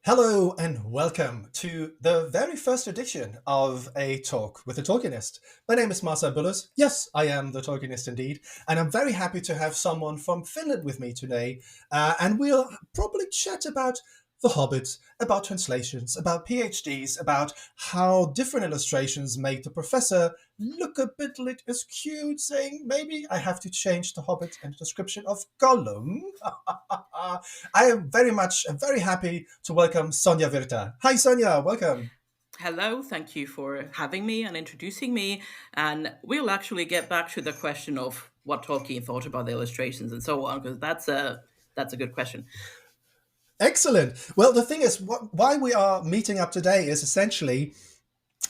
Hello and welcome to the very first edition of A Talk with the Tolkienist. My name is Marcel Bülles. Yes, I am the Tolkienist indeed, and I'm very happy to have someone from Finland with me today. And we'll probably chat about The Hobbit, about translations, about PhDs, about how different illustrations make the professor look a bit like askew, saying maybe I have to change The Hobbit and the description of Gollum. I am very happy to welcome Sonja Virta. Hi, Sonja, welcome. Hello, thank you for having me and introducing me. And we'll actually get back to the question of what Tolkien thought about the illustrations and so on, because that's a good question. Excellent. Well, the thing is, why we are meeting up today is essentially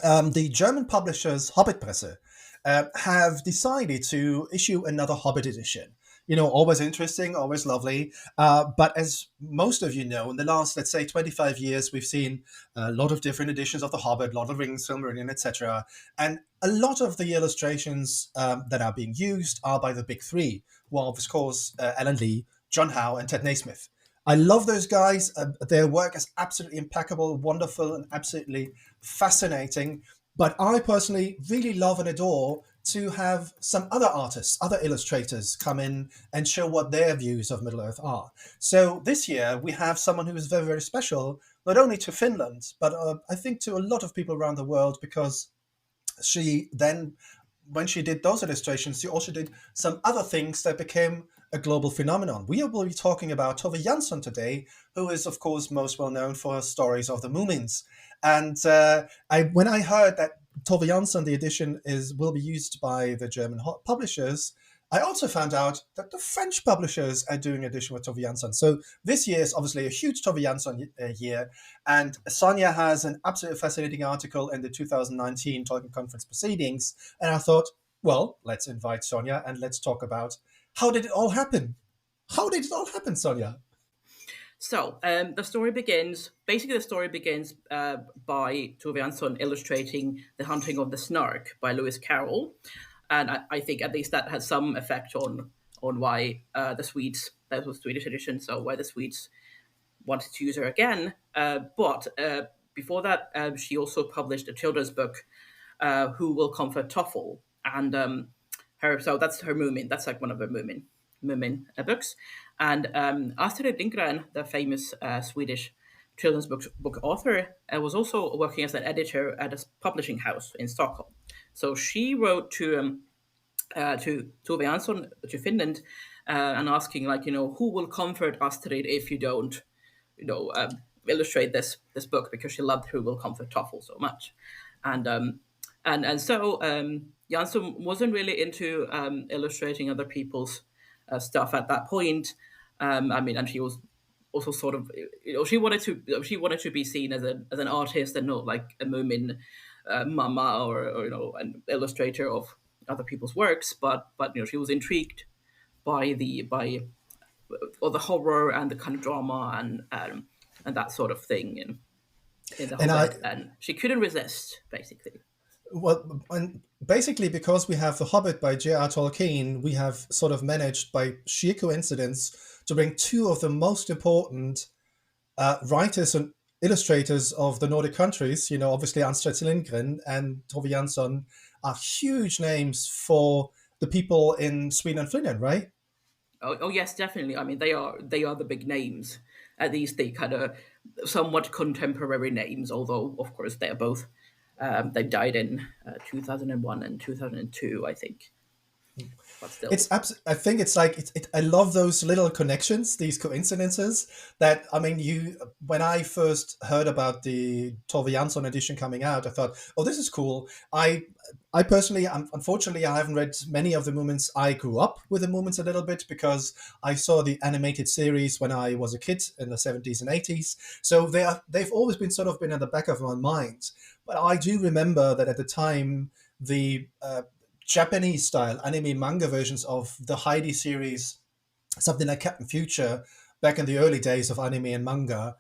the German publishers Hobbit Presse have decided to issue another Hobbit edition. You know, always interesting, always lovely. But as most of you know, in the last, let's say, 25 years, we've seen a lot of different editions of The Hobbit, Lord of the Rings, Silmarillion, etc. And a lot of the illustrations that are being used are by the big three, well, of course, Alan Lee, John Howe, and Ted Naismith. I love those guys. Their work is absolutely impeccable, wonderful, and absolutely fascinating. But I personally really love and adore to have some other artists, other illustrators come in and show what their views of Middle Earth are. So this year we have someone who is very, very special, not only to Finland, but I think to a lot of people around the world, because she then, when she did those illustrations, she also did some other things that became a global phenomenon. We will be talking about Tove Jansson today, who is, of course, most well known for her stories of the Moomins. And when I heard that Tove Jansson, the edition, will be used by the German publishers, I also found out that the French publishers are doing an edition with Tove Jansson. So this year is obviously a huge Tove Jansson year. And Sonia has an absolutely fascinating article in the 2019 Tolkien Conference proceedings. And I thought, well, let's invite Sonia and let's talk about how did it all happen? How did it all happen, Sonia? So the story begins. Basically, the story begins by Tove Jansson illustrating "The Hunting of the Snark" by Lewis Carroll, and I think at least that has some effect on why the Swedes, that was Swedish edition, so why the Swedes wanted to use her again. But before that, she also published a children's book, "Who Will Comfort Toffel," and her. So that's her Moomin. That's like one of her Moomin books. And Astrid Lindgren, the famous Swedish children's book author, was also working as an editor at a publishing house in Stockholm. So she wrote to Tove Jansson to Finland and asking, like, who will comfort Astrid if you don't, illustrate this book, because she loved Who Will Comfort Toffel so much. And Jansson wasn't really into illustrating other people's stuff at that point. And she was also sort of, she wanted to be seen as an artist and not like a Moomin mama or an illustrator of other people's works. But she was intrigued by the horror and the kind of drama and that sort of thing in the And I, Hobbit, and she couldn't resist, basically. well, and basically because we have The Hobbit by J.R.R. Tolkien, we have sort of managed by sheer coincidence to bring two of the most important writers and illustrators of the Nordic countries. You know, obviously Astrid Lindgren and Tove Jansson are huge names for the people in Sweden and Finland, right? Oh yes, definitely. I mean, they are the big names. At least they kind of somewhat contemporary names, although of course they are both. They died in 2001 and 2002, I think. But still. I think it's like I love those little connections, these coincidences. That I mean, when I first heard about the Tove Jansson edition coming out, I thought, oh, this is cool. I personally, unfortunately, I haven't read many of the Movements. I grew up with the Movements a little bit because I saw the animated series when I was a kid in the 70s and 80s. So they've always been sort of been in the back of my mind. But I do remember that at the time the Japanese style anime manga versions of the Heidi series, something like Captain Future, back in the early days of anime and manga,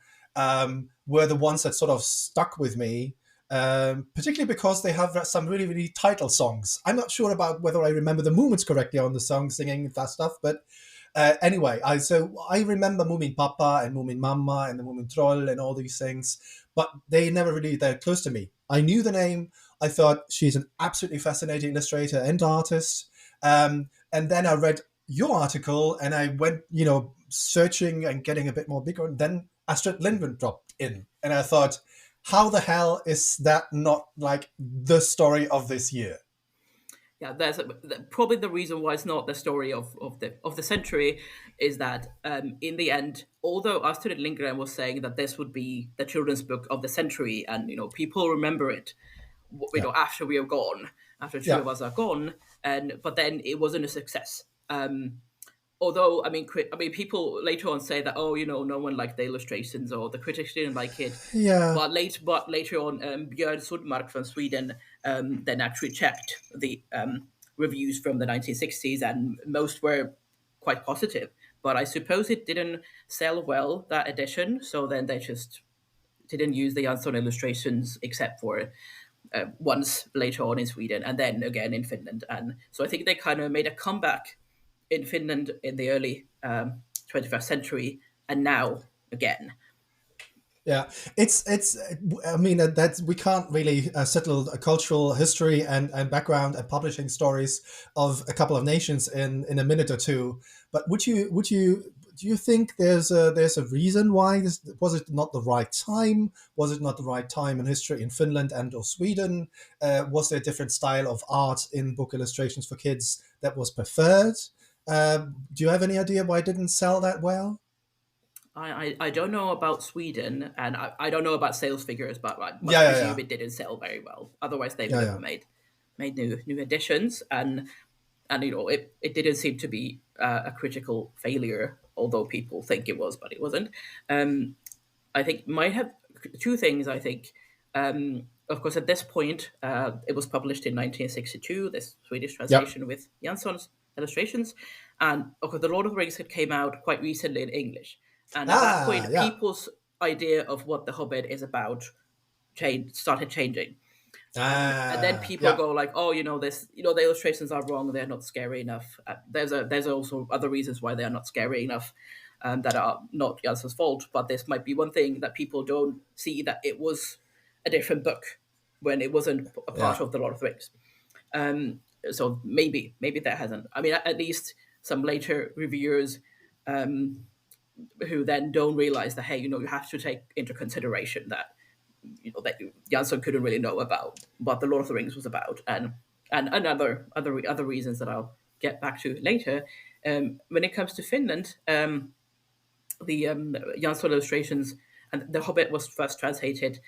were the ones that sort of stuck with me, particularly because they have some really, really title songs. I'm not sure about whether I remember the movements correctly on the song singing that stuff, but Anyway, I remember Moomin Papa and Moomin Mama and the Moomin Troll and all these things, but they never really they're close to me. I knew the name. I thought she's an absolutely fascinating illustrator and artist. And then I read your article, and I went, searching and getting a bit more bigger. And then Astrid Lindgren dropped in, and I thought, how the hell is that not like the story of this year? Yeah, probably the reason why it's not the story of the century is that in the end, although Astrid Lindgren was saying that this would be the children's book of the century, and people remember it, Yeah, after we are gone, after two yeah, of us are gone, and but then it wasn't a success. Although people later on say that no one liked the illustrations or the critics didn't like it, yeah, but later on, Björn Sundmark from Sweden then actually checked the reviews from the 1960s, and most were quite positive. But I suppose it didn't sell well, that edition, so then they just didn't use the Jansson illustrations except for once later on in Sweden and then again in Finland. And so I think they kind of made a comeback in Finland in the early 21st century, and now again. yeah. It's. I mean, that's we can't really settle a cultural history and background and publishing stories of a couple of nations in a minute or two. But would you do you think there's a reason why this was it not the right time? Was it not the right time in history in Finland and or Sweden? Was there a different style of art in book illustrations for kids that was preferred? Do you have any idea why it didn't sell that well? I don't know about Sweden, and I don't know about sales figures, but I Yeah, must yeah, yeah, presume it didn't sell very well. Otherwise, they would yeah, have yeah. made new editions, and it didn't seem to be a critical failure, although people think it was, but it wasn't. I think might have two things. I think, of course, at this point, it was published in 1962. This Swedish Yep. translation with Jansson's illustrations, and of course, the Lord of the Rings had came out quite recently in English. And at that Ah, point, yeah. people's idea of what the Hobbit is about started changing. And then Ah, people yeah, go like, oh, the illustrations are wrong. They're not scary enough. There's also other reasons why they are not scary enough, that are not Jansson's fault. But this might be one thing that people don't see, that it was a different book when it wasn't a part yeah, of the Lord of the Rings. So maybe that hasn't. I mean, at least some later reviewers who then don't realize that, hey, you have to take into consideration that that Jansson couldn't really know about what the Lord of the Rings was about, and other reasons that I'll get back to later. When it comes to Finland, the Jansson illustrations and the Hobbit was first translated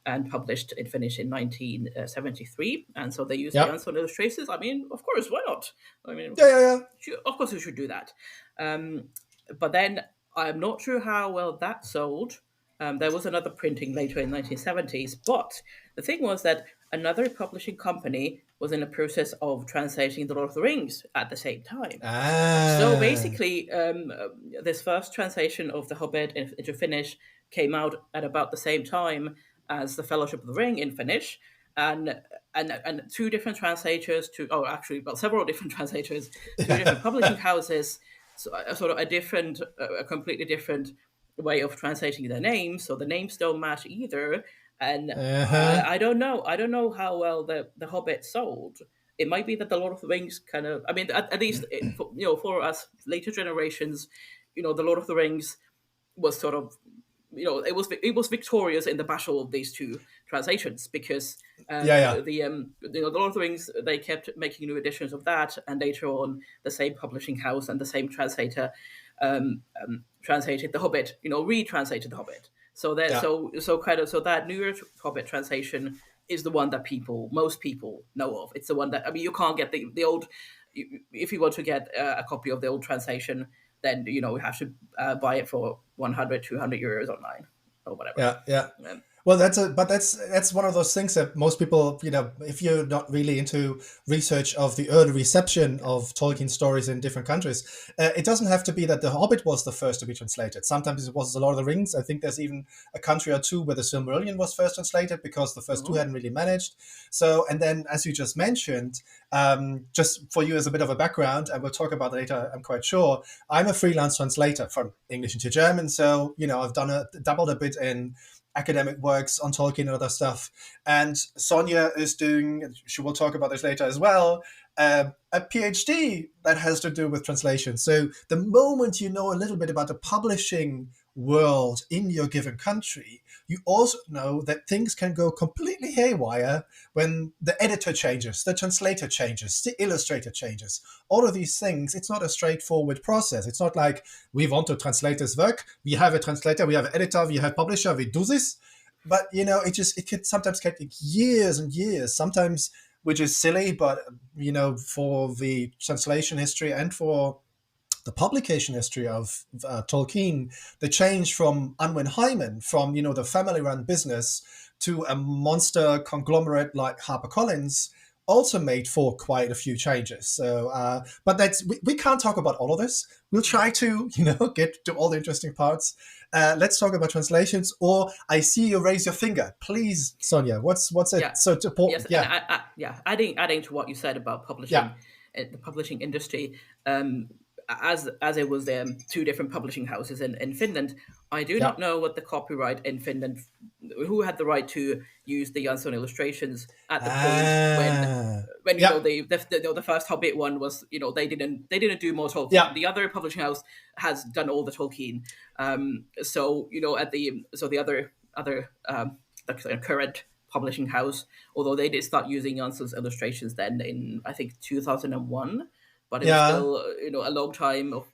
and published in Finnish in 1973, and so they used the yeah, Jansson illustrations. I mean, of course, why not? I mean, yeah, yeah, yeah. of course, we should do that. But then I'm not sure how well that sold. There was another printing later in 1970s, but the thing was that another publishing company was in the process of translating The Lord of the Rings at the same time. So Ah, basically, this first translation of The Hobbit into Finnish came out at about the same time as The Fellowship of the Ring in Finnish, and and two different translators, actually, well, several different translators, two different publishing houses, so sort of a completely different way of translating their names. So the names don't match either, and uh-huh. I don't know how well the Hobbit sold. It might be that the Lord of the Rings kind of. I mean, at least for us later generations, the Lord of the Rings was sort of it was victorious in the battle of these two translations, because Yeah, yeah, the Lord of the Rings, they kept making new editions of that, and later on the same publishing house and the same translator translated the Hobbit, retranslated the Hobbit. So that yeah, so that newer Hobbit translation is the one that most people know of. It's the one that, I mean, you can't get the old. If you want to get a copy of the old translation, then you have to buy it for 100, 200 euros online or whatever. yeah, yeah. Um, Well, that's one of those things that most people, if you're not really into research of the early reception of Tolkien stories in different countries, it doesn't have to be that the Hobbit was the first to be translated. Sometimes it was the Lord of the Rings. I think there's even a country or two where the Silmarillion was first translated because the first two Oh, hadn't really managed. So, and then as you just mentioned, just for you as a bit of a background, and we'll talk about it later, I'm quite sure. I'm a freelance translator from English into German, so I've dabbled a bit in academic works on Tolkien and other stuff. And Sonja is doing, she will talk about this later as well, a PhD that has to do with translation. So the moment you know a little bit about the publishing world in your given country, you also know that things can go completely haywire when the editor changes, the translator changes, the illustrator changes. All of these things, it's not a straightforward process. It's not like we want to translate this work, we have a translator, we have an editor, we have a publisher, we do this. But it could sometimes take years and years, sometimes, which is silly, but for the translation history and for the publication history of Tolkien, the change from Unwin Hyman, from the family-run business to a monster conglomerate like HarperCollins, also made for quite a few changes. So, but we can't talk about all of this. We'll try to get to all the interesting parts. Let's talk about translations. Or I see you raise your finger. Please, Sonja, what's it? yeah. So to Yes, and yeah, adding to what you said about yeah. publishing, the publishing industry, as it was two different publishing houses in Finland. I do Yeah. not know what the copyright in Finland, who had the right to use the Jansson illustrations at the point Ah. when Yeah. the first Hobbit one was, they didn't do more Tolkien. Yeah. The other publishing house has done all the Tolkien. So the the current publishing house, although they did start using Jansson's illustrations then in, I think, 2001, but it was Yeah. still a long time of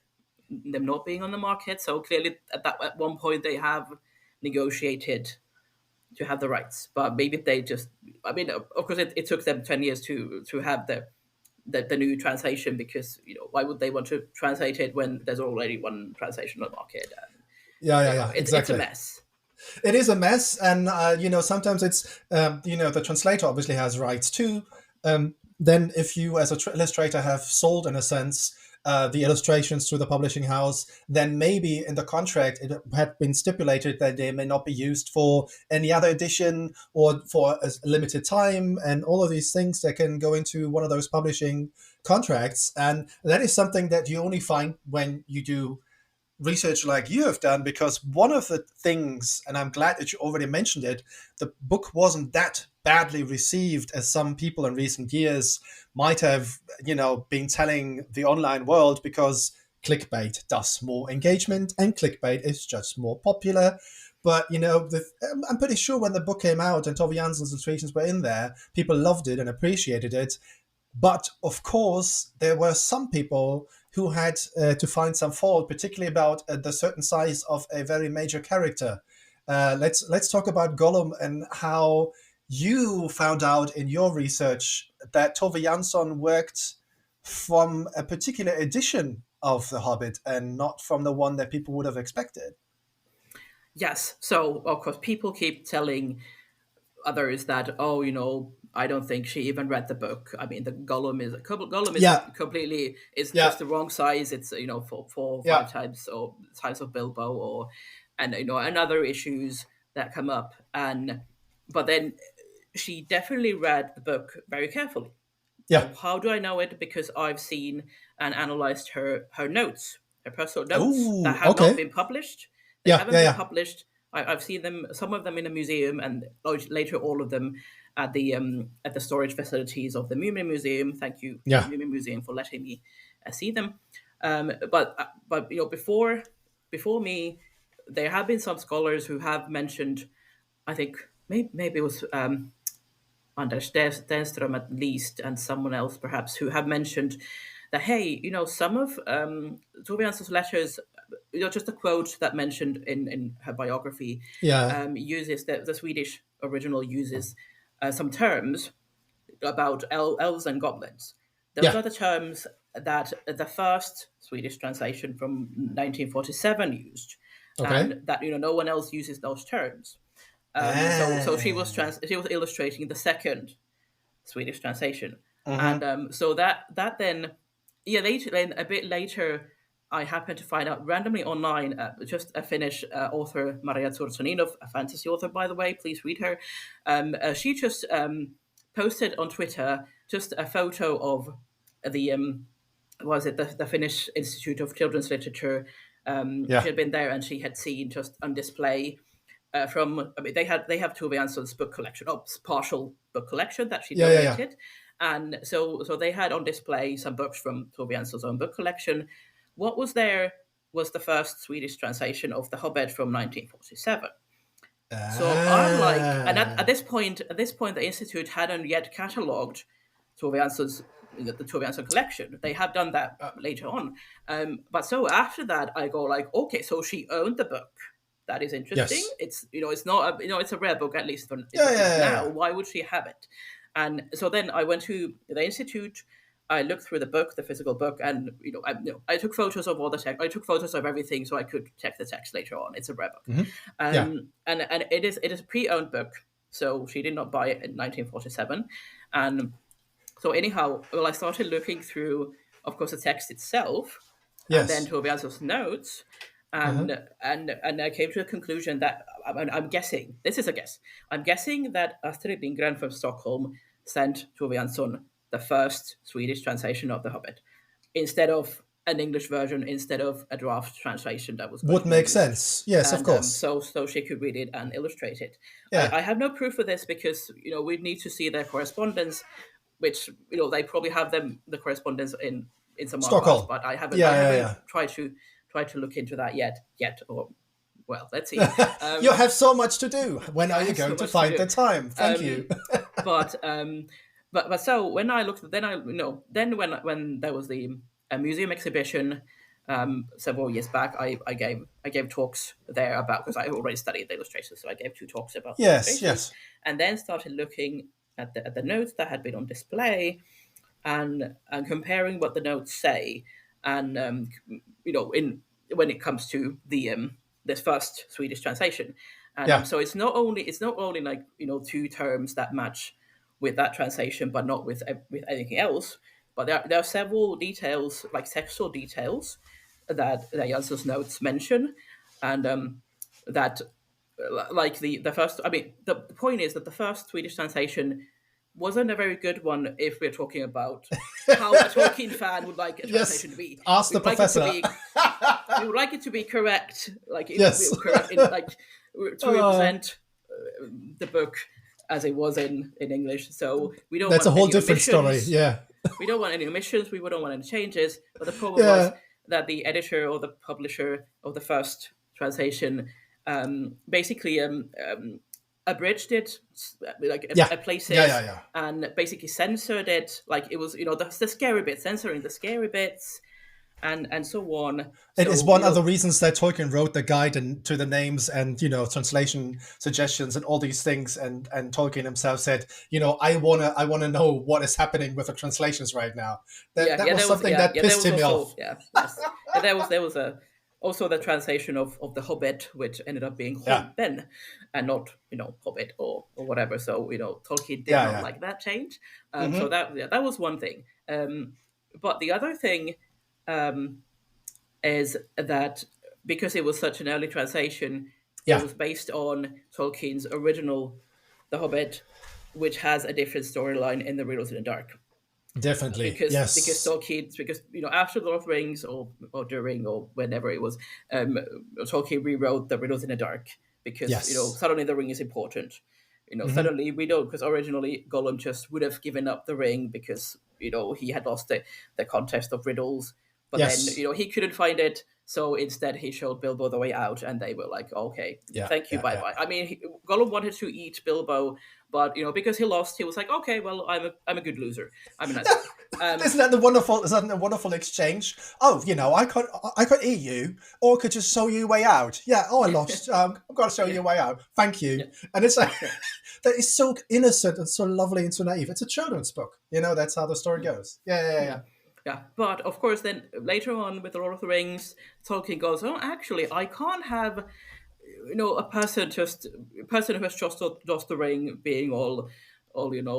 them not being on the market. So clearly at one point they have negotiated to have the rights, but maybe they just, I mean, of course it took them 10 years to have the new translation, because why would they want to translate it when there's already one translation on the market? And, Yeah. Yeah. Yeah. it's a Exactly. mess. It is a mess, and sometimes it's the translator obviously has rights too. Then, if you as a illustrator have sold, in a sense, the illustrations to the publishing house, then maybe in the contract it had been stipulated that they may not be used for any other edition or for a limited time, and all of these things that can go into one of those publishing contracts, and that is something that you only find when you do research like you have done, because one of the things, and I'm glad that you already mentioned it, the book wasn't that badly received as some people in recent years might have been telling the online world, because clickbait does more engagement and clickbait is just more popular. But I'm pretty sure when the book came out and Tove Jansson's illustrations were in there, people loved it and appreciated it. But of course, there were some people who had to find some fault, particularly about the certain size of a very major character. Let's talk about Gollum and how you found out in your research that Tove Jansson worked from a particular edition of The Hobbit and not from the one that people would have expected. Yes. So of course people keep telling others that, oh, I don't think she even read the book. I mean, the Gollum is Yeah, completely, it's yeah, just the wrong size. It's four or yeah, five times or size of Bilbo, and other issues that come up. And but then she definitely read the book very carefully. yeah. How do I know it? Because I've seen and analyzed her notes, her personal notes that Oh, have not okay. been published. They Yeah, haven't yeah, been yeah, published. I've seen them, some of them in a museum, and later all of them at the storage facilities of the Mumin Museum. Thank you, yeah, Mumin Museum, for letting me see them. But before me, there have been some scholars who have mentioned. I think maybe it was Anders Stenström at least, and someone else perhaps, who have mentioned that, hey, some of Tove Jansson's letters, just a quote that mentioned in her biography, yeah, uses the Swedish original uses some terms about elves and goblins. Those yeah. are the terms that the first Swedish translation from 1947 used, Okay. and that no one else uses those terms. So she was illustrating the second Swedish translation, and so that then, yeah, later, then a bit later, I happened to find out randomly online, just a Finnish author, Maria Tursoninov, a fantasy author, by the way, please read her. She just posted on Twitter just a photo of the the Finnish Institute of Children's Literature. Yeah. She had been there and she had seen just on display they have Tove Jansson's book collection, partial book collection that she donated, and so they had on display some books from Tove Jansson's own book collection. What was there was the first Swedish translation of The Hobbit from 1947. So I'm like, and at this point, the institute hadn't yet catalogued Tove Jansson's the Tove Jansson collection. They have done that later on, but so after that, I go like, okay, so she owned the book. That is interesting. Yes. It's it's not it's a rare book, at least for now. Why would she have it? And so then I went to the institute. I looked through the book, the physical book, and I took photos of all the text. I took photos of everything so I could check the text later on. It's a rare book, and it is a pre-owned book. So she did not buy it in 1947, and so anyhow, well, I started looking through, of course, the text itself, and then Tove Jansson's notes. And I came to a conclusion that I'm guessing, this is a guess, I'm guessing that Astrid Lindgren from Stockholm sent Tove Jansson the first Swedish translation of The Hobbit, instead of an English version, instead of a draft translation that was would make sense. Yes, of course. So she could read it and illustrate it. Yeah. I have no proof of this because we need to see their correspondence, which they probably have the correspondence in some Stockholm, archives, but I haven't tried to look into that yet, or well, let's see. You have so much to do. When are you going to find the time? Thank you. but so when I looked, then when there was the museum exhibition several years back, I gave talks there about, because I already studied the illustrations, so I gave 2 talks about illustrations, and then started looking at the notes that had been on display, and comparing what the notes say, and when it comes to the this first Swedish translation, and so it's not only like 2 terms that match with that translation, but not with anything else. But there are several details, like textual details, that Jansson's notes mention, and that like the first. I mean, the point is that the first Swedish translation wasn't a very good one if we're talking about how a Tolkien fan would like a translation to be. Ask the professor. We would like it to be correct, like correct, to represent the book as it was in English. So we don't. That's want a whole any different omissions. story. Yeah. We don't want any omissions. We don't want any changes. But the problem was that the editor or the publisher of the first translation basically abridged it, like a places, and basically censored it. Like it was, the scary bits, censoring the scary bits, and so on. It is one of the reasons that Tolkien wrote the guide to the names and translation suggestions and all these things. And Tolkien himself said, I wanna know what is happening with the translations right now. That was something that pissed him off. There was also the translation of The Hobbit, which ended up being Hobbit and not Hobbit or whatever. So Tolkien did not like that change. So that was one thing. But the other thing is that because it was such an early translation, it was based on Tolkien's original The Hobbit, which has a different storyline in The Riddles in the Dark. Definitely, because Tolkien, after Lord of the Rings or during or whenever it was, Tolkien rewrote The Riddles in the Dark because suddenly the ring is important. Suddenly we don't, because originally Gollum just would have given up the ring because he had lost the contest of riddles, but then he couldn't find it. So instead, he showed Bilbo the way out, and they were like, "Okay, thank you, bye bye." I mean, Gollum wanted to eat Bilbo, but because he lost, he was like, "Okay, well, I'm a good loser. I'm a nice guy." Isn't that a wonderful exchange? Oh, I could eat you, or could just show you a way out. Yeah. Oh, I lost. I've got to show you a way out. Thank you. Yeah. And it's like that is so innocent and so lovely and so naive. It's a children's book. That's how the story goes. Yeah. Yeah, but of course, then later on with The Lord of the Rings, Tolkien goes, "Oh, actually, I can't have a person who has just lost the ring being all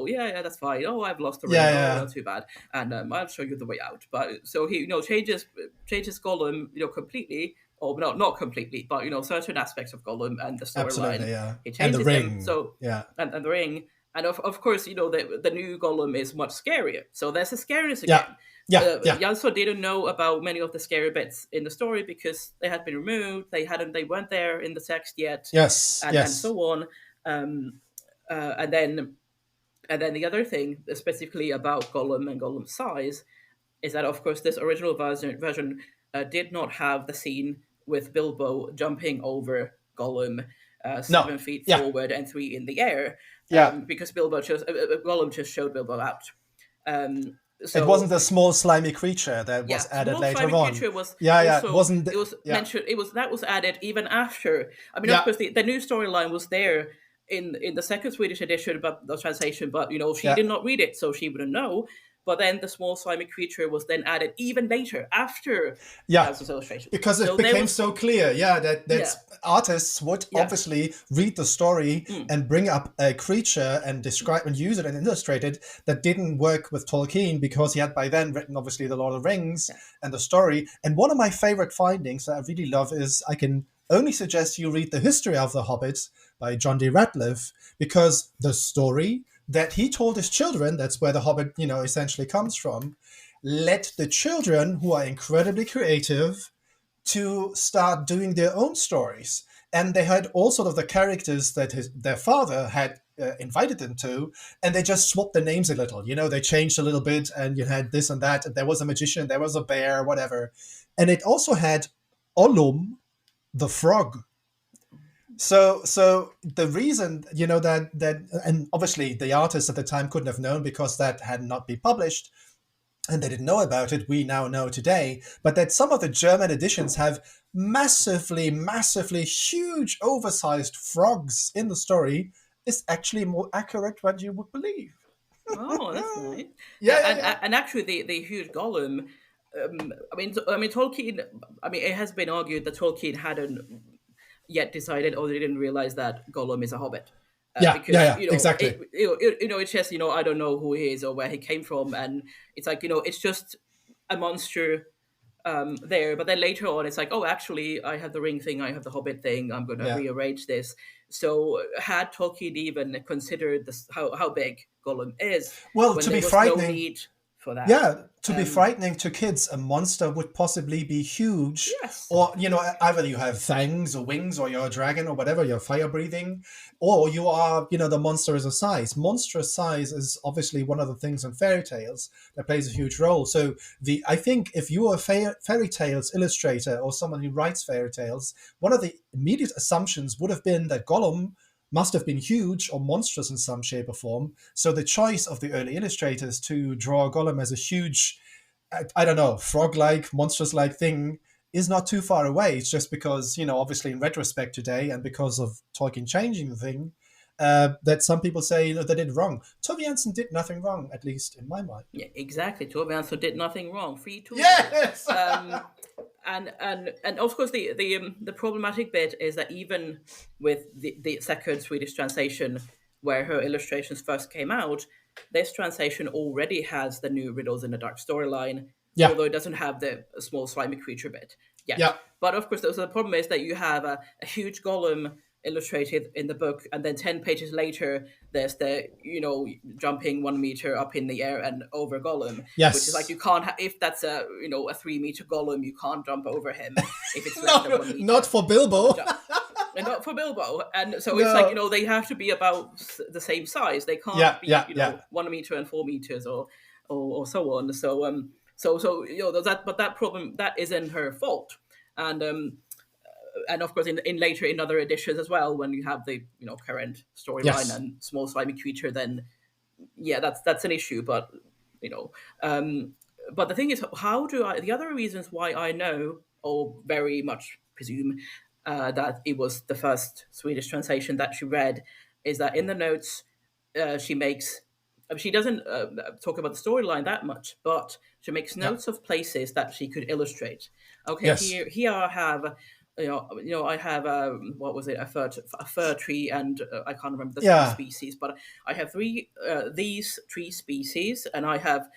yeah, that's fine. Oh, I've lost the ring. Yeah, Oh, yeah, not too bad. And I'll show you the way out. But so he changes Gollum completely, or not completely, but certain aspects of Gollum and the absolutely, storyline. yeah. He And the changes them. ring, So yeah, and the ring. And of course, the new Gollum is much scarier. So there's a scariness yeah, again. yeah, yeah. Jansson didn't know about many of the scary bits in the story because they had been removed. They weren't there in the text yet, Yes, and yes. so on. Um, and then the other thing, specifically about Gollum and Gollum's size, is that of course this original version did not have the scene with Bilbo jumping over Gollum No, 7 feet yeah, forward and 3 in the air, yeah. because Gollum just showed Bilbo out. Um, It so wasn't a small slimy creature that was yeah, added small later slimy on. creature was Yeah, yeah. It also wasn't. it was Yeah, mentioned. That was added even after. I mean, of yeah, course, the new storyline was there in the second Swedish edition, but the translation. But she yeah, did not read it, so she wouldn't know. But then the small slimy creature was then added even later after yeah. Janssen's illustration. Because it So there became was so clear, yeah, that yeah, artists would yeah, obviously read the story and bring up a creature and describe and use it and illustrate it that didn't work with Tolkien because he had by then written obviously the Lord of the Rings yeah. and the story. And one of my favorite findings that I really love is I can only suggest you read The History of the Hobbit by John D. Radcliffe, because the story that he told his children, that's where the Hobbit, essentially comes from, led the children, who are incredibly creative, to start doing their own stories. And they had all sort of the characters that their father had invited them to, and they just swapped the names a little. They changed a little bit, and you had this and that. And there was a magician, there was a bear, whatever. And it also had Ollum, the frog. So the reason, that and obviously the artists at the time couldn't have known because that had not been published, and they didn't know about it, we now know today, but that some of the German editions have massively, massively huge, oversized frogs in the story is actually more accurate than you would believe. Oh, that's nice. Yeah, yeah, And yeah. and actually, the huge Gollum. I mean, Tolkien. I mean, it has been argued that Tolkien hadn't yet decided, or they didn't realize that Gollum is a hobbit. Yeah, yeah, Because yeah, exactly. it's just I don't know who he is or where he came from, and it's like it's just a monster there. But then later on, it's like, oh, actually, I have the ring thing, I have the Hobbit thing. I'm going to Yeah. rearrange this. So had Tolkien even considered this, how big Gollum is, Well, when to there be was no frightening, need for that? yeah, to be frightening to kids, a monster would possibly be huge. Yes. Or, either you have fangs or wings, or you're a dragon or whatever, you're fire breathing, or you are, the monster is a size. Monstrous size is obviously one of the things in fairy tales that plays a huge role. So I think if you are a fairy tales illustrator or someone who writes fairy tales, one of the immediate assumptions would have been that Gollum must have been huge or monstrous in some shape or form. So the choice of the early illustrators to draw Gollum as a huge, I don't know, frog-like, monstrous-like thing is not too far away. It's just because, obviously in retrospect today, and because of Tolkien changing the thing, that some people say they did wrong. Tove Jansson did nothing wrong, at least in my mind. Yeah, exactly. Tove Jansson did nothing wrong. Free to Yes. and of course the problematic bit is that even with the second Swedish translation, where her illustrations first came out, this translation already has the new Riddles in the Dark storyline, Yeah. although it doesn't have the small slimy creature bit yet. Yeah. But of course, the problem is that you have a huge Gollum illustrated in the book, and then 10 pages later there's the jumping 1 meter up in the air and over Gollum, which is like, Yes. you can't if that's a 3 meter Gollum, you can't jump over him if it's less than No, 1 meter. not for Bilbo. And not for Bilbo, and so No. it's like they have to be about the same size. They can't be 1 meter and 4 meters or so on. So that, but that problem, that isn't her fault. And of course in later in other editions as well, when you have the current storyline Yes. and small slimy creature, then yeah, that's an issue. But but the thing is, the other reasons why I know, or very much presume, that it was the first Swedish translation that she read, is that in the notes she makes. She doesn't talk about the storyline that much, but she makes Yeah. notes of places that she could illustrate. Okay, Yes. here I have I have what was it, a fir tree, and I can't remember the three Yeah. species, but I have these three species, and I have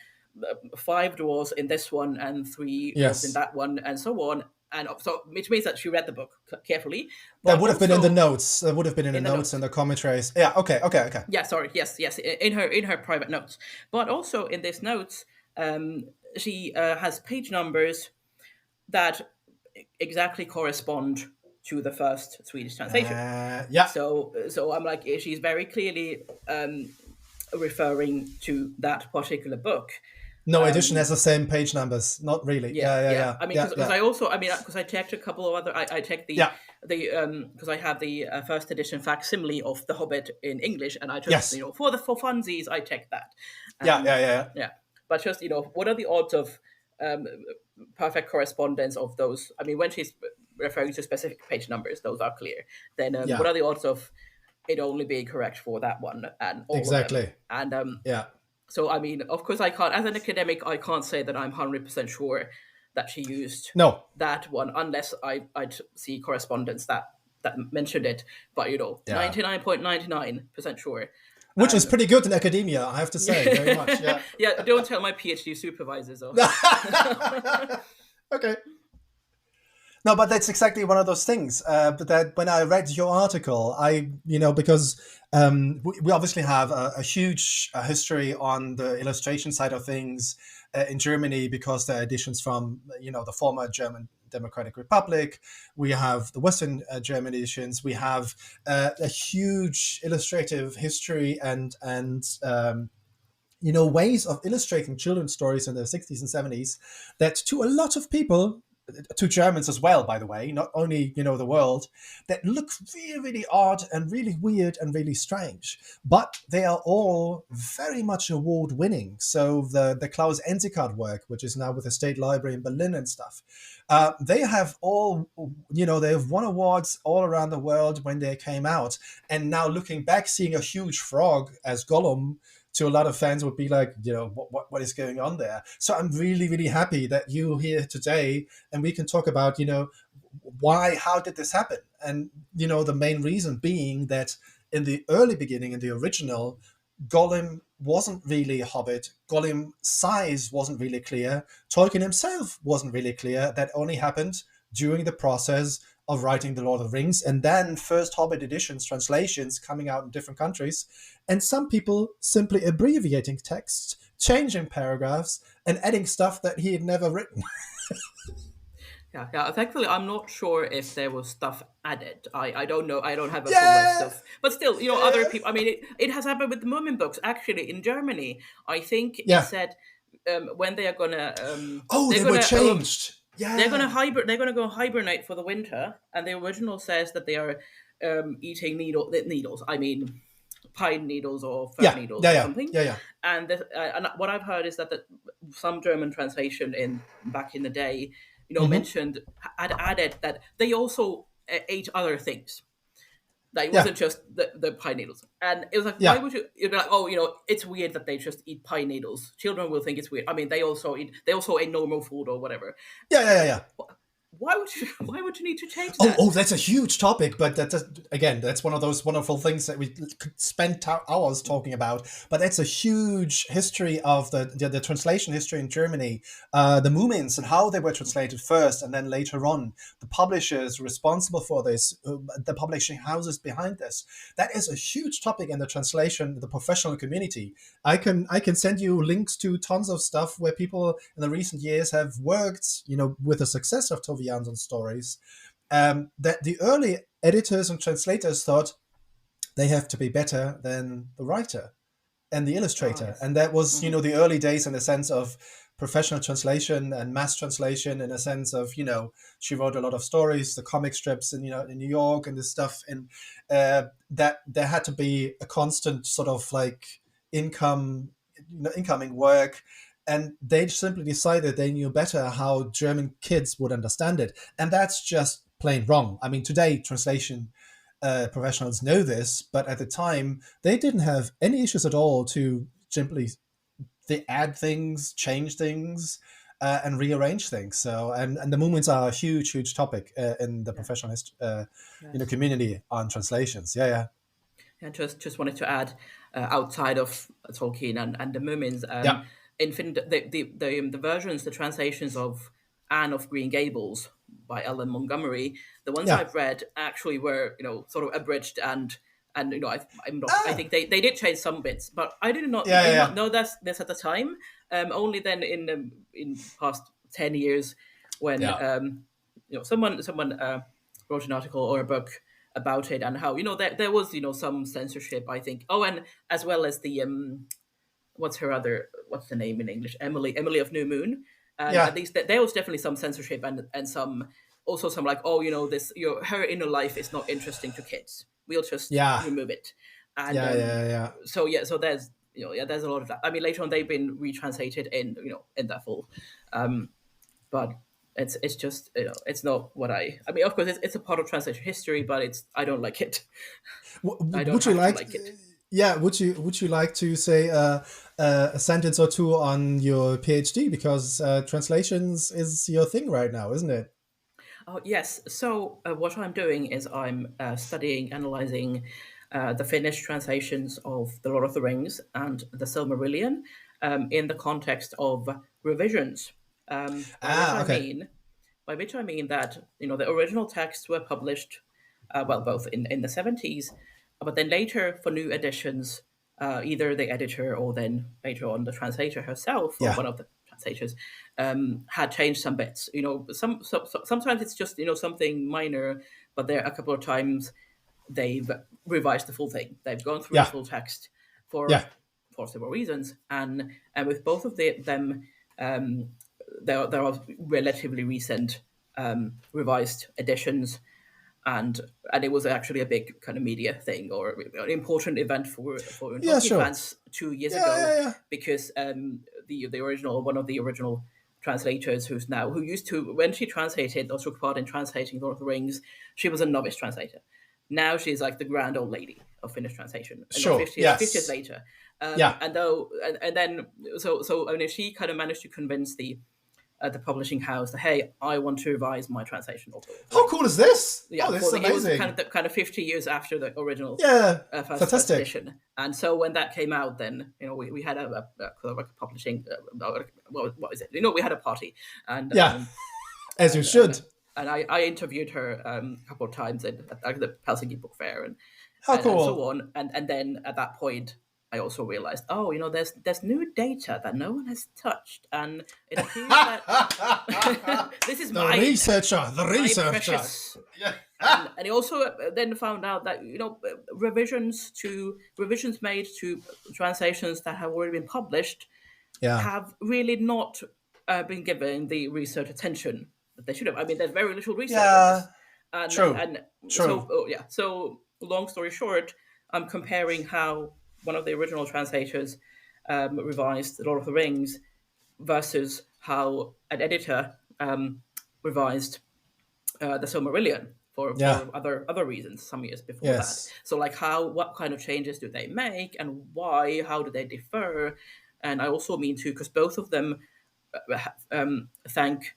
five dwarves in this one and three dwarves in Yes. that one, and so on. And so, which means that she read the book carefully, That but would have been in the also notes. That would have been in the in the notes notes. and the commentaries. Yeah. Okay. Okay. Okay. Yeah, sorry. Yes, in her private notes, but also in these notes, she has page numbers that exactly correspond to the first Swedish translation. Yeah. So I'm like, she's very clearly referring to that particular book. No edition has the same page numbers. Not really. Yeah, Yeah. Yeah. yeah. Yeah. I mean, Yeah. because Yeah. I also, I mean, because I checked a couple of other, I checked Yeah. the because I have the first edition facsimile of The Hobbit in English, and I just, Yes. for funsies, I checked that. Yeah. Yeah. Yeah. Yeah, but just, what are the odds of um, perfect correspondence of those? I mean, when she's referring to specific page numbers, those are clear. Then what Yeah. are the odds of it only being correct for that one and all of them? Exactly. And Yeah. so, I mean, of course, I can't, as an academic, I can't say that I'm 100% sure that she used No. that one unless I'd see correspondence that mentioned it. But, Yeah. 99.99% sure. Which is pretty good in academia, I have to say. Very much. Yeah. Yeah, don't tell my PhD supervisors. Or... Okay. No, but that's exactly one of those things. But that when I read your article, because we obviously have a huge history on the illustration side of things in Germany, because there are editions from, the former German Democratic Republic. We have the Western German editions. We have a huge illustrative history and ways of illustrating children's stories in the 60s and 70s that to a lot of people, to Germans as well, by the way, not only, the world, that look really, really odd and really weird and really strange. But they are all very much award winning. So the Klaus Ensikart work, which is now with the State Library in Berlin and stuff, they have all, they have won awards all around the world when they came out. And now looking back, seeing a huge frog as Gollum, to a lot of fans would be like, what is going on there? So I'm really, really happy that you're here today and we can talk about, how did this happen? And, the main reason being that in the early beginning, in the original, Gollum wasn't really a hobbit. Gollum's size wasn't really clear. Tolkien himself wasn't really clear. That only happened during the process of writing The Lord of the Rings, and then first Hobbit editions, translations coming out in different countries, and some people simply abbreviating texts, changing paragraphs, and adding stuff that he had never written. Yeah. Thankfully, I'm not sure if there was stuff added. I don't know. I don't have a full list of. But still, other people. I mean, it has happened with the Moomin books. Actually, in Germany, I think it said when they are gonna. They were changed. Yeah. They're gonna go hibernate for the winter, and the original says that they are eating needles. I mean, pine needles or fir needles or something. Yeah. And what I've heard is that some German translation back in the day, mentioned had added that they also ate other things. That it wasn't just the pine needles. And it was like, why would you? You'd be like, it's weird that they just eat pine needles. Children will think it's weird. I mean, they also eat normal food or whatever. Yeah. Why would you need to change that? Oh, that's a huge topic, but that's one of those wonderful things that we could spend hours talking about. But that's a huge history of the translation history in Germany, the Moomins and how they were translated first, and then later on the publishers responsible for this, the publishing houses behind this. That is a huge topic in the translation, the professional community. I can send you links to tons of stuff where people in the recent years have worked, with the success of Tove Jansson stories, that the early editors and translators thought they have to be better than the writer and the illustrator. Yes. And that was, the early days in the sense of professional translation and mass translation, in a sense of, she wrote a lot of stories, the comic strips in New York and this stuff. And that there had to be a constant sort of like incoming work. And they simply decided they knew better how German kids would understand it. And that's just plain wrong. I mean, today, translation professionals know this, but at the time, they didn't have any issues at all to simply they add things, change things. and rearrange things. So and the movements are a huge topic in the professional Yes. community on translations. Yeah, And just wanted to add, outside of Tolkien and the Moomins, yeah, in Finland, the versions, the translations of Anne of Green Gables by Ellen Montgomery, the ones yeah, I've read actually were, sort of abridged and I'm not. I ah, think they did change some bits, but I yeah, did not yeah, know this at the time. Only then in past 10 years, when yeah, someone wrote an article or a book about it, and how there was some censorship, I think. Oh, and as well as the what's the name in English, Emily of New Moon, and at yeah, least there was definitely some censorship, and some also some like, oh, this her inner life is not interesting to kids, we'll just yeah, remove it. And yeah, yeah, yeah. so yeah, so there's there's a lot of that. I mean, later on they've been retranslated in in that full, but it's just it's not what I mean, of course it's a part of translation history, but I don't like it. I don't Would you have to like? like it. Yeah, would you like to say a sentence or two on your PhD, because translations is your thing right now, isn't it? Oh yes, so what I'm doing is I'm studying, analyzing the Finnish translations of The Lord of the Rings and the Silmarillion, in the context of revisions, by which Ah, I okay. mean that the original texts were published, well, both in the 70s, but then later for new editions, either the editor or then later on the translator herself, or Yeah, one of the translators, had changed some bits. Sometimes it's just something minor, but there a couple of times they've revised the full thing. They've gone through the yeah, full text for yeah, several reasons, and with both of them, um, there are relatively recent revised editions, and it was actually a big kind of media thing, or an important event for yeah. Tolkien Sure. fans 2 years Yeah, ago, yeah, yeah, because the original one of the original translators, who used to, when she translated or took part in translating Lord of the Rings, she was a novice translator. Now she's like the grand old lady of Finnish translation, and sure. 50 years Yes. later. Yeah. And then I mean, she kind of managed to convince the publishing house that, hey, I want to revise my translation of Lord of the How Rings. cool is this? Yeah, Oh, this is it was amazing. kind of 50 years after the original Yeah, first fantastic. edition. And so when that came out, then we had a publishing, what is it? We had a party, and Yeah, as you and and should. I interviewed her a couple of times at the Helsinki Book Fair, How and so cool. on. And then at that point, I also realized, oh, there's new data that no one has touched, and it appears that this is The my researcher. precious. Yeah. And he also then found out that revisions made to translations that have already been published Yeah. have really not been given the research attention that they should have. I mean, there's very little research on Yeah. this, and True. so, True. oh, yeah. So long story short, I'm comparing how one of the original translators revised The Lord of the Rings versus how an editor revised the Silmarillion Yeah. for other reasons some years before that. Yes. So like, what kind of changes do they make, and why? How do they differ? And I also mean too, because both of them thank,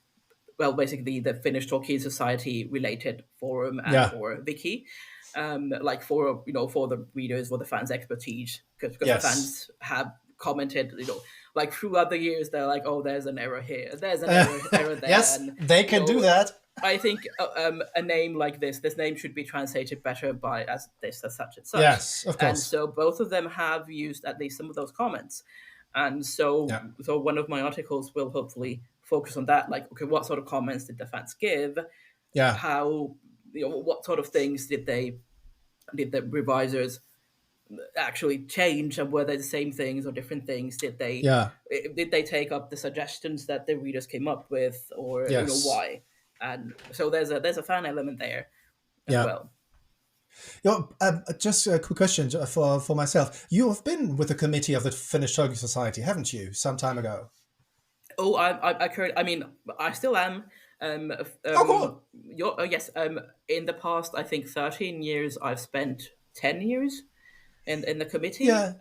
well, basically the Finnish Tolkien Society related forum and Yeah. or wiki, like for for the readers, for the fans' expertise, because the Yes. fans have commented, like throughout the years, they're like, oh, there's an error here, there's an error there, Yes, and they you can do know that. I think a name like this name should be translated better by as this, as such and such. Yes, of And course. so both of them have used at least some of those comments. And so, Yeah. one of my articles will hopefully focus on that. Like, okay, what sort of comments did the fans give? Yeah. How, what sort of things did the revisers actually change, and were they the same things or different things? Yeah. Did they take up the suggestions that the readers came up with, or Yes. why? And so there's a fan element there as Yeah. well. Just a quick question for myself. You have been with the committee of the Finnish Tolkien Society, haven't you, some time ago? Oh, I mean, I still am. Oh, cool. Yes. In the past, I think 13 years, I've spent 10 years. in the committee. Yeah,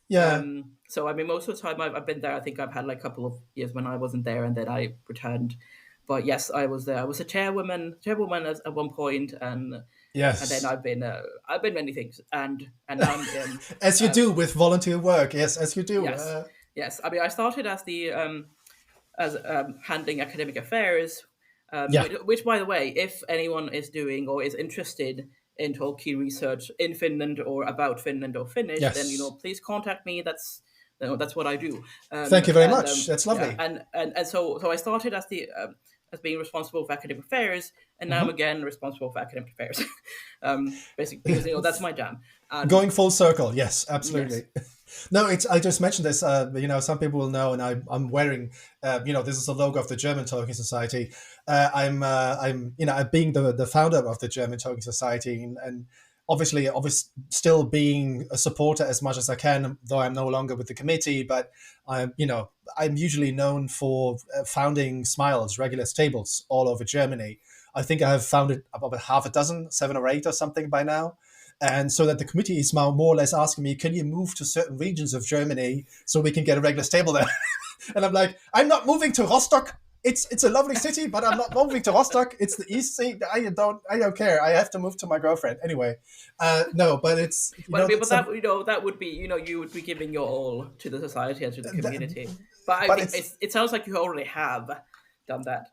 yeah. So I mean, most of the time I've been there. I think I've had like a couple of years when I wasn't there, and then I returned. But yes, I was there. I was a chairwoman at one point, and then Yes. I've been many things, and now I'm As you do with volunteer work. Yes, as you do. yes, yes. I mean, I started as the as handling academic affairs, Yeah. which, by the way, if anyone is doing or is interested in Tolkien research in Finland or about Finland or Finnish, then Yes. please contact me. That's what I do. Thank you very much. That's Yeah, lovely. and so I started as the as being responsible for academic affairs, and now I'm Mhm. again responsible for academic affairs. Basically, because that's my jam. And Going full circle. Yes, yes, absolutely. No, it's. I just mentioned this. Some people will know, and I'm wearing. This is the logo of the German Tolkien Society. I'm being the founder of the German Tolkien Society, and obviously, still being a supporter as much as I can, though I'm no longer with the committee. But I'm usually known for founding Smiles, regular tables all over Germany. I think I have founded about half a dozen, 7 or 8 or something by now. And so that the committee is now more or less asking me, can you move to certain regions of Germany so we can get a regular stable there? And I'm like, I'm not moving to Rostock. It's a lovely city, but I'm not moving to Rostock. It's the East Sea. I don't care. I have to move to my girlfriend anyway. No, but it's but I mean, but some that would be you would be giving your all to the society and to the community. But I but think it sounds like you already have done that.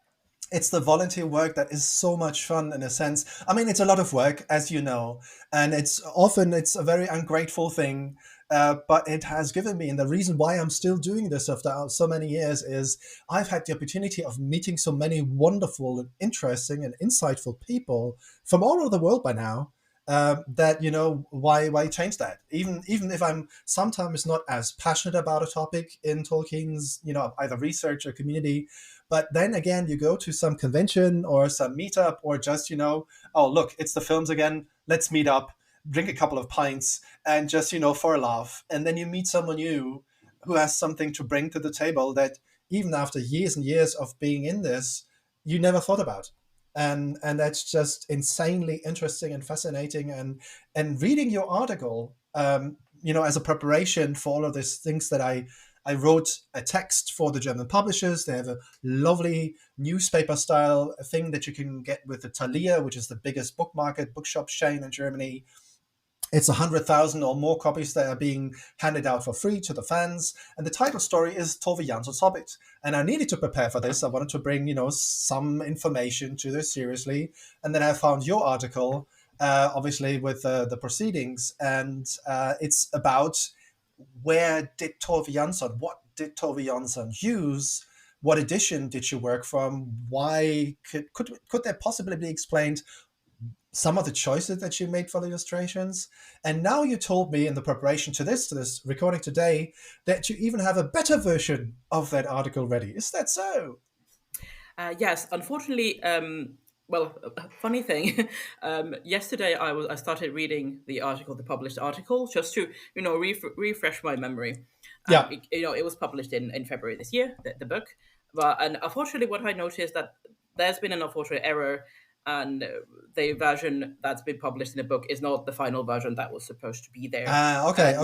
it's the volunteer work that is so much fun in a sense. I mean, it's a lot of work, as you know, and it's a very ungrateful thing. But it has given me, and the reason why I'm still doing this after so many years is I've had the opportunity of meeting so many wonderful and interesting and insightful people from all over the world by now. That why change that? Even if I'm sometimes not as passionate about a topic in Tolkien's either research or community, but then again, you go to some convention or some meetup or just, oh, look, it's the films again. Let's meet up, drink a couple of pints, and just, for a laugh. And then you meet someone new who has something to bring to the table that even after years and years of being in this, you never thought about. And that's just insanely interesting and fascinating. And reading your article, as a preparation for all of these things that I wrote a text for the German publishers. They have a lovely newspaper style thing that you can get with the Thalia, which is the biggest bookshop chain in Germany. It's 100,000 or more copies that are being handed out for free to the fans. And the title story is Tove Jansson's Hobbit. And I needed to prepare for this. I wanted to bring, some information to this seriously. And then I found your article, obviously, with the proceedings. And it's about where did Tove Jansson, what did Tove Jansson use? What edition did she work from? Why could there possibly be explained some of the choices that she made for the illustrations? And now you told me in the preparation to this recording today that you even have a better version of that article ready. Is that so? Yes, unfortunately, well, funny thing. Yesterday, I started reading the published article, just to refresh my memory. Yeah. It was published in February this year, the book. And unfortunately, what I noticed that there's been an unfortunate error, and the version that's been published in the book is not the final version that was supposed to be there. Okay.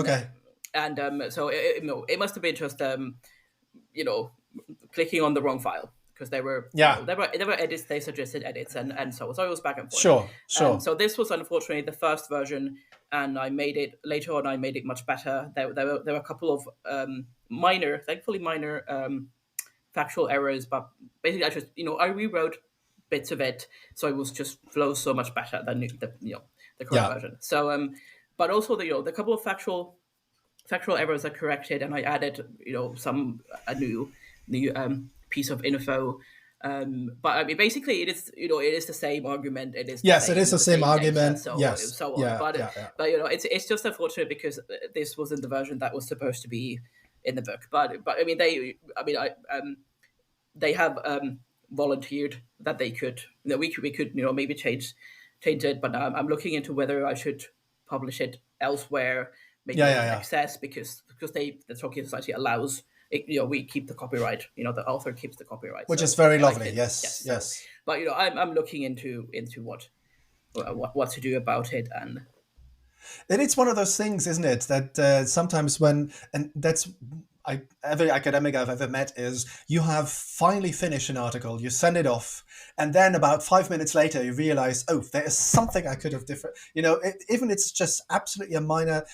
And Okay. so it must have been just clicking on the wrong file, because there were Yeah. there were edits, they suggested edits, and so it was back and forth. Sure. Sure. So this was unfortunately the first version, and I made it later on. I made it much better. There were a couple of thankfully minor factual errors, but basically I just I rewrote bits of it, so it was just flows so much better than the current Yeah. version. So but also the couple of factual errors are corrected, and I added some a new piece of info. But I mean, basically, it is the same argument. It is Yes, it is the same argument. data, Yes. so on. Yeah. But Yeah. but it's just unfortunate because this wasn't the version that was supposed to be in the book. But I mean, they have volunteered that they could we could maybe change it. But I'm looking into whether I should publish it elsewhere, maybe Yeah. on Yeah. Yeah. access, because the Tolkien Society allows it, we keep the copyright. The author keeps the copyright, Which so is very I lovely. can, Yes. so, Yes. but I'm looking into what to do about it, and And it's one of those things, isn't it, that sometimes and that's every academic I've ever met is you have finally finished an article, you send it off, and then about 5 minutes later you realize, oh, there is something I could have different. Even it's just absolutely a minor.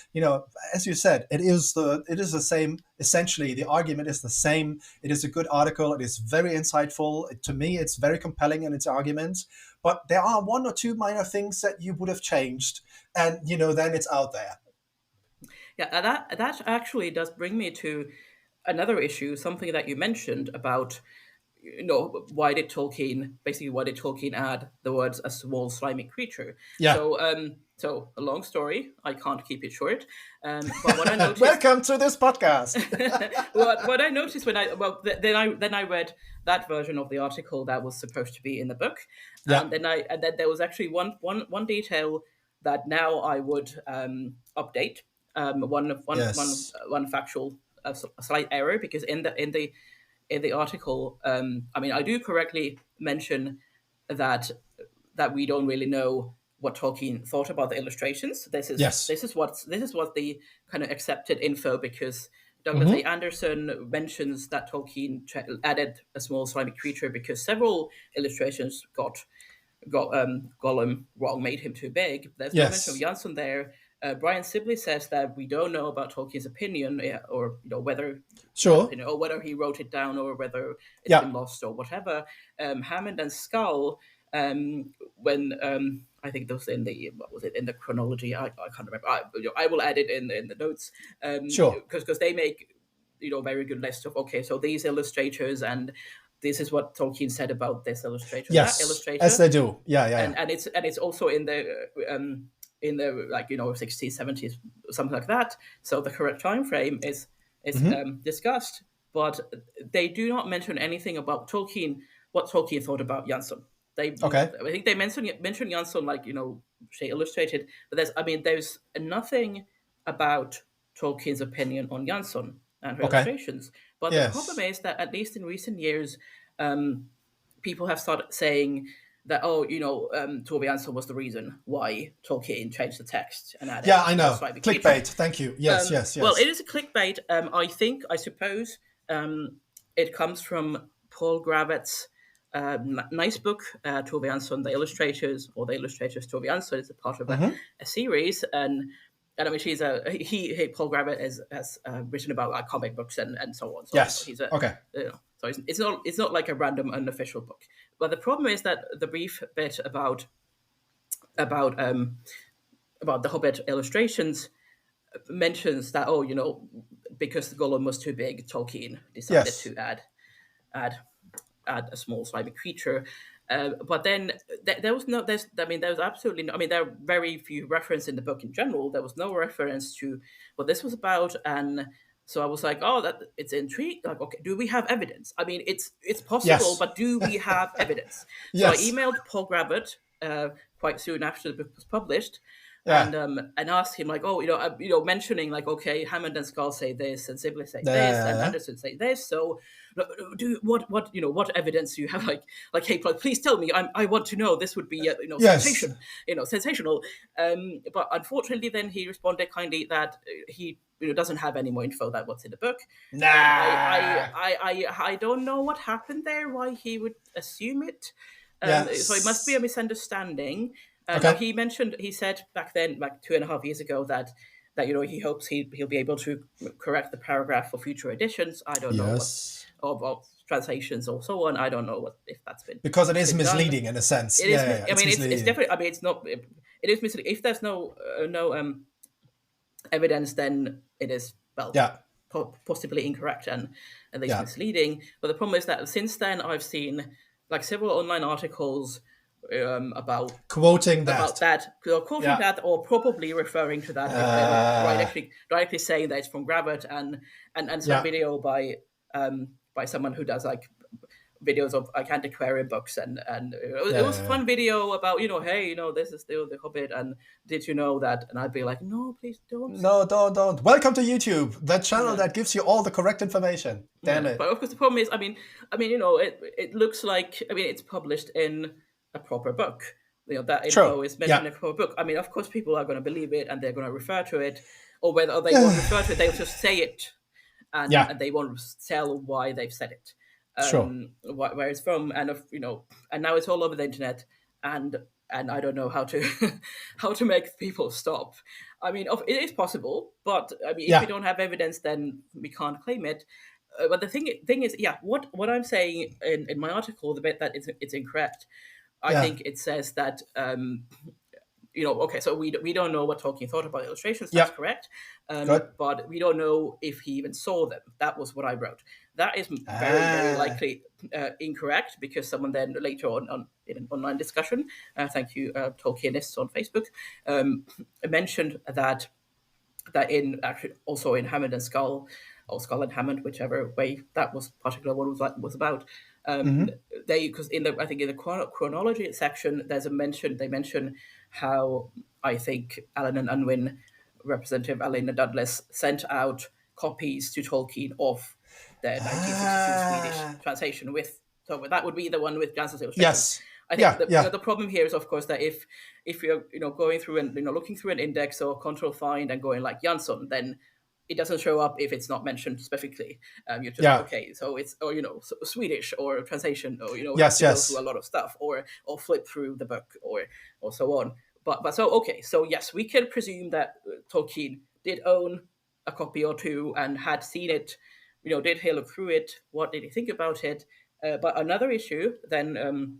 As you said, it is the same. Essentially, the argument is the same. It is a good article. It is very insightful. To me, it's very compelling in its arguments. But there are one or two minor things that you would have changed, and then it's out there. Yeah, and that actually does bring me to another issue, something that you mentioned about, why did Tolkien add the words "a small slimy creature"? Yeah. So a long story. I can't keep it short. But what I noticed. Welcome to this podcast. what I noticed then I read that version of the article that was supposed to be in the book, Yeah. and then there was actually one detail that now I would update. Yes. One factual a slight error, because in the article, I do correctly mention that we don't really know what Tolkien thought about the illustrations. This is what the kind of accepted info, because Douglas A. Anderson mentions that Tolkien added a small slimy creature because several illustrations got Gollum wrong, made him too big. There's no mention of Jansson there. Brian Sibley says that we don't know about Tolkien's opinion, or whether or whether he wrote it down, or whether it's been lost or whatever. Hammond and Skull, when I think those in the chronology, I can't remember. I will add it in the notes. Because they make very good list of, okay, so these illustrators, and this is what Tolkien said about this illustrator. Yes, that illustrator, as they do. Yeah. And it's also in the 60s, 70s, something like that. So the correct time frame is discussed, but they do not mention anything about Tolkien, what Tolkien thought about Jansson. I think they mention Jansson, say illustrated, but there's nothing about Tolkien's opinion on Jansson and her illustrations. But the problem is that, at least in recent years, people have started saying that, Tove Jansson was the reason why Tolkien changed the text and added. Yeah, I know. Clickbait. Thank you. Yes. Well, it is a clickbait. I suppose it comes from Paul Gravett's nice book, Tove Jansson, the illustrators Tove Jansson, is a part of a series, and she's Paul Gravett has written about comic books and so on. So yes. He's so it's not like a random unofficial book. But the problem is that the brief bit about the Hobbit illustrations mentions that because the Gollum was too big, Tolkien decided to add a small slimy creature. But then there was absolutely no. There are very few references in the book in general. There was no reference to what this was about, and so I was like, "Oh, that it's intrigued. Like, okay, do we have evidence? It's possible, but do we have evidence?" So I emailed Paul Gravett quite soon after the book was published. And asked him, like, mentioning, like, okay, Hammond and Skull say this, and Sibley say this, and Anderson say this. So, what evidence do you have? Like, hey, please tell me. I want to know. This would be, sensation, sensational. But unfortunately, then he responded kindly that he doesn't have any more info than what's in the book. Nah. I don't know what happened there. Why he would assume it. So it must be a misunderstanding. He said back then, like 2.5 years ago, that he hopes he'll be able to correct the paragraph for future editions. I don't know what translations or so on. I don't know if that's been, because it is misleading in a sense. It is. It's definitely. It's not. It is misleading. If there's no evidence, then it is possibly incorrect and at least misleading. But the problem is that since then, I've seen like several online articles about quoting that, or probably referring to that, directly saying that it's from Gravett, and some video by someone who does like videos of like antiquarian books, and it was a fun video about hey, this is still the Hobbit, and did you know that? And I'd be like, no, please don't. No, don't. Welcome to YouTube, that channel that gives you all the correct information. Damn it. But of course the problem is, it looks like it's published in a proper book, that Sure. info is mentioned Yeah. in a book. I mean, of course, people are going to believe it and they're going to refer to it, or whether they won't refer to it, they'll just say it, and Yeah. they won't tell why they've said it, Sure. where it's from, and and now it's all over the internet, and I don't know how to how to make people stop. I mean, it is possible, but I mean, if we Yeah. don't have evidence, then we can't claim it. But the thing is, yeah, what I'm saying in my article, the bit that it's incorrect, I Yeah. think it says that okay, so we don't know what Tolkien thought about illustrations. That's Yeah. correct, Good. but we don't know if he even saw them. That was what I wrote. That is very Ah. likely incorrect, because someone then later on in an online discussion, thank you, Tolkienists on Facebook, mentioned that in actually also in Hammond and Skull, or Skull and Hammond, whichever way that was particular one was about. Mm-hmm. They, because I think in the chronology section, there's a mention. They mention how, I think, Alan and Unwin, Representative Alina Douglas, sent out copies to Tolkien of the 1962 Swedish Ah. translation with. So that would be the one with Jansson's illustrations. Yes. I think Yeah. Yeah. the problem here is, of course, that if you're going through and looking through an index or control find and going like Jansson, then it doesn't show up if it's not mentioned specifically. You're just Yeah. okay. So it's, or Swedish or translation, or have Yes. to go through Yes. a lot of stuff, or flip through the book, or so on. But so okay. So yes, we can presume that Tolkien did own a copy or two and had seen it. Did he look through it? What did he think about it? But another issue then.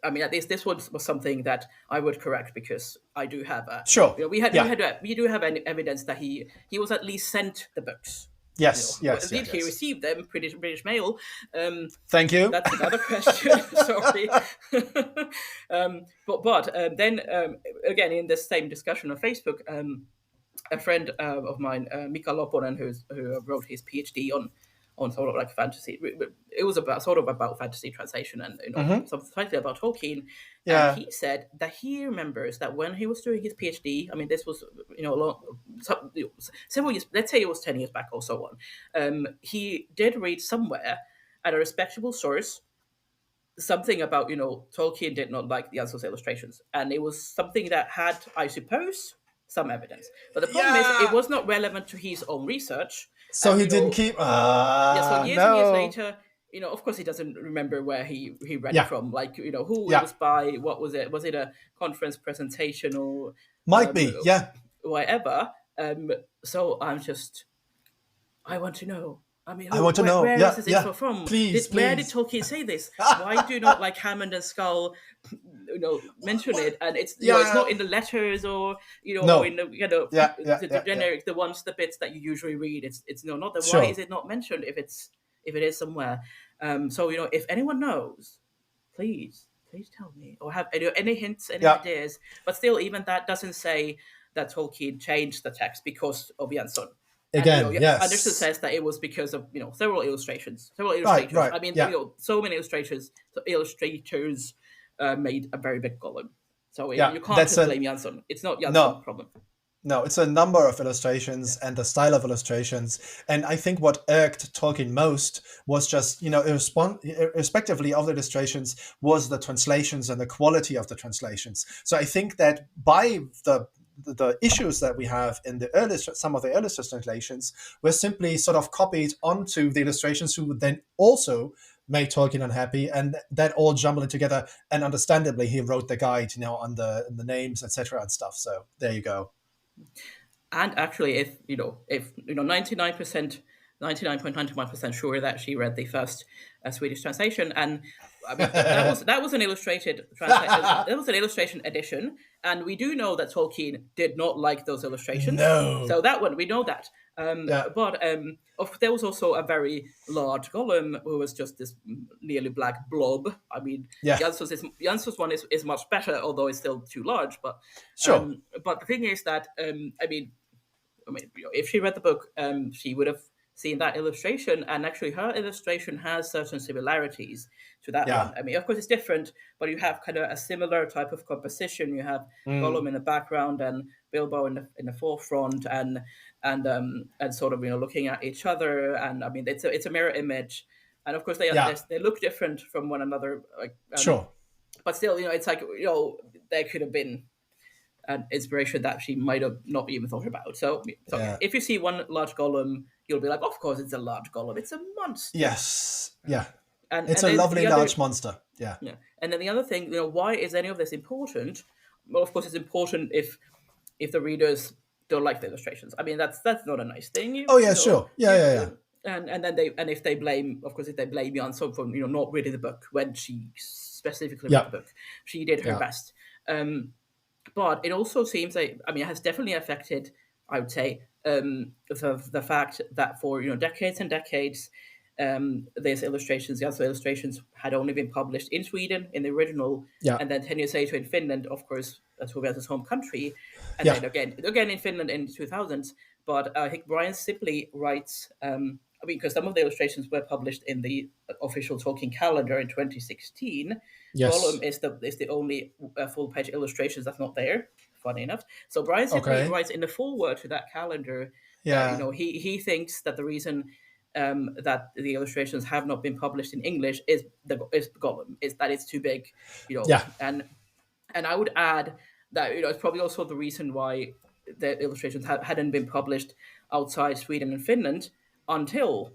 I mean, at least this was something that I would correct, because I do have Sure. Yeah. we do have evidence that he was at least sent the books. Yes. Yes. Did Yes. he Yes. receive them? British Mail. Thank you. That's another question. Sorry. But then again, in this same discussion on Facebook, a friend of mine, Mika Loponen, who wrote his PhD on sort of like fantasy. It was about fantasy translation, and Mm-hmm. something slightly about Tolkien. And Yeah. he said that he remembers that when he was doing his PhD, I mean, this was several years. Let's say it was 10 years back or so on. He did read somewhere at a respectable source something about Tolkien did not like the Jansson's illustrations, and it was something that had, I suppose, some evidence. But the problem is, it Yeah. was not relevant to his own research, So and he didn't keep. yeah. So years and years No. later, of course, he doesn't remember where he read it Yeah. from, like who it Yeah. was by, what was it? Was it a conference presentation or Might be. Yeah. whatever? So I want to know. I mean, I want to know. where is Yeah. this Yeah. info from? Please. Where did Please. Tolkien say this? Why do not like Hammond and Skull, mention it? And it's it's Yeah. not in the letters, or or in No. the Yeah. Yeah. the Yeah. Yeah. generic, the bits that you usually read. It's not that. Why is Sure. it not mentioned if it is somewhere? So if anyone knows, please tell me, or have any hints, any Yeah. ideas. But still, even that doesn't say that Tolkien changed the text because of Jansson. And Again. Anderson Yes. says that it was because of several illustrations, Right. Right. I mean, Yeah. so many illustrators made a very big column. So Yeah. you can't That's just blame Jansson. It's not Jansson's no. problem. No, it's a number of illustrations and the style of illustrations. And I think what irked Tolkien most was just, irrespectively of the illustrations, was the translations and the quality of the translations. So I think that by the issues that we have in some of the earliest translations were simply sort of copied onto the illustrations, who would then also make Tolkien unhappy, and that all jumbled together. And understandably, he wrote the guide, on the names, etc. and stuff. So there you go. And actually, if 99.91% sure that she read the first Swedish translation, and I mean that was an illustrated that was an illustration edition, and we do know that Tolkien did not like those illustrations. No. So that one, we know that. Yeah. But there was also a very large Gollum who was just this nearly black blob. I mean, Yeah. Jansson's one is much better, although it's still too large. But Sure. but the thing is that if she read the book, she would have seen that illustration, and actually her illustration has certain similarities to that Yeah. one. I mean, of course, it's different, but you have kind of a similar type of composition. You have Gollum in the background and Bilbo in the forefront, and sort of looking at each other. And I mean, it's a mirror image, and of course they look different from one another. Sure. But still, it's like there could have been an inspiration that she might have not even thought about. So Yeah. if you see one large golem, you'll be like, of course it's a large golem. It's a monster. Yes. Yeah. And It's and a then lovely the other large monster. Yeah. yeah, and then the other thing, why is any of this important? Well, of course, it's important if the readers don't like the illustrations. I mean, that's not a nice thing. Oh yeah, sure. Yeah, yeah, yeah. And then if they blame, of course, if they blame Jansson for not reading the book when she specifically read Yeah. the book, she did her Yeah. best. But it also seems like, I mean, it has definitely affected, I would say, the fact that for decades and decades, these illustrations, the other illustrations, had only been published in Sweden in the original, Yeah. and then 10 years later in Finland, of course, that's Tobias's home country, and Yeah. then again in Finland in the 2000s. But I think Brian Sibley writes. I mean, because some of the illustrations were published in the official Tolkien calendar in 2016. Yes. Gollum is the only full page illustrations that's not there. Funny enough, so Brian Sibley Okay. writes in the foreword to that calendar. Yeah. He thinks that the reason that the illustrations have not been published in English is Gollum, is that it's too big, Yeah. and I would add that it's probably also the reason why the illustrations hadn't been published outside Sweden and Finland until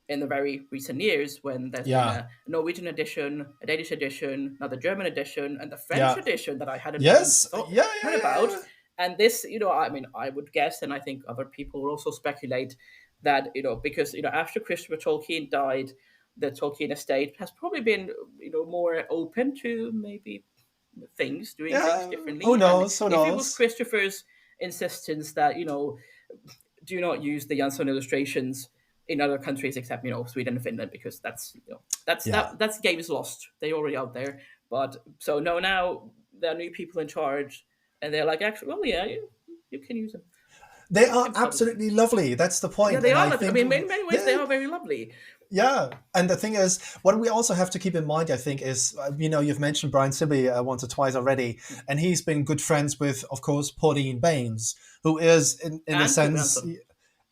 in the very recent years, when there's been a Norwegian edition, a Danish edition, now the German edition, and the French edition that I hadn't heard about. And this, I mean, I would guess, and I think other people will also speculate that, because, after Christopher Tolkien died, the Tolkien estate has probably been, more open to maybe doing things differently. Who knows? If it was Christopher's insistence that, do not use the Jansson illustrations in other countries except Sweden and Finland, because that's game is lost. They're already out there. But so no, now there are new people in charge, and they're like, actually, well, yeah, you can use them. They are absolutely lovely. That's the point. Yeah, they are lovely. I mean, in many ways, they are very lovely. Yeah, and the thing is, what we also have to keep in mind, I think, is you've mentioned Brian Sibley once or twice already, and he's been good friends with, of course, Pauline Baynes, who is in a sense.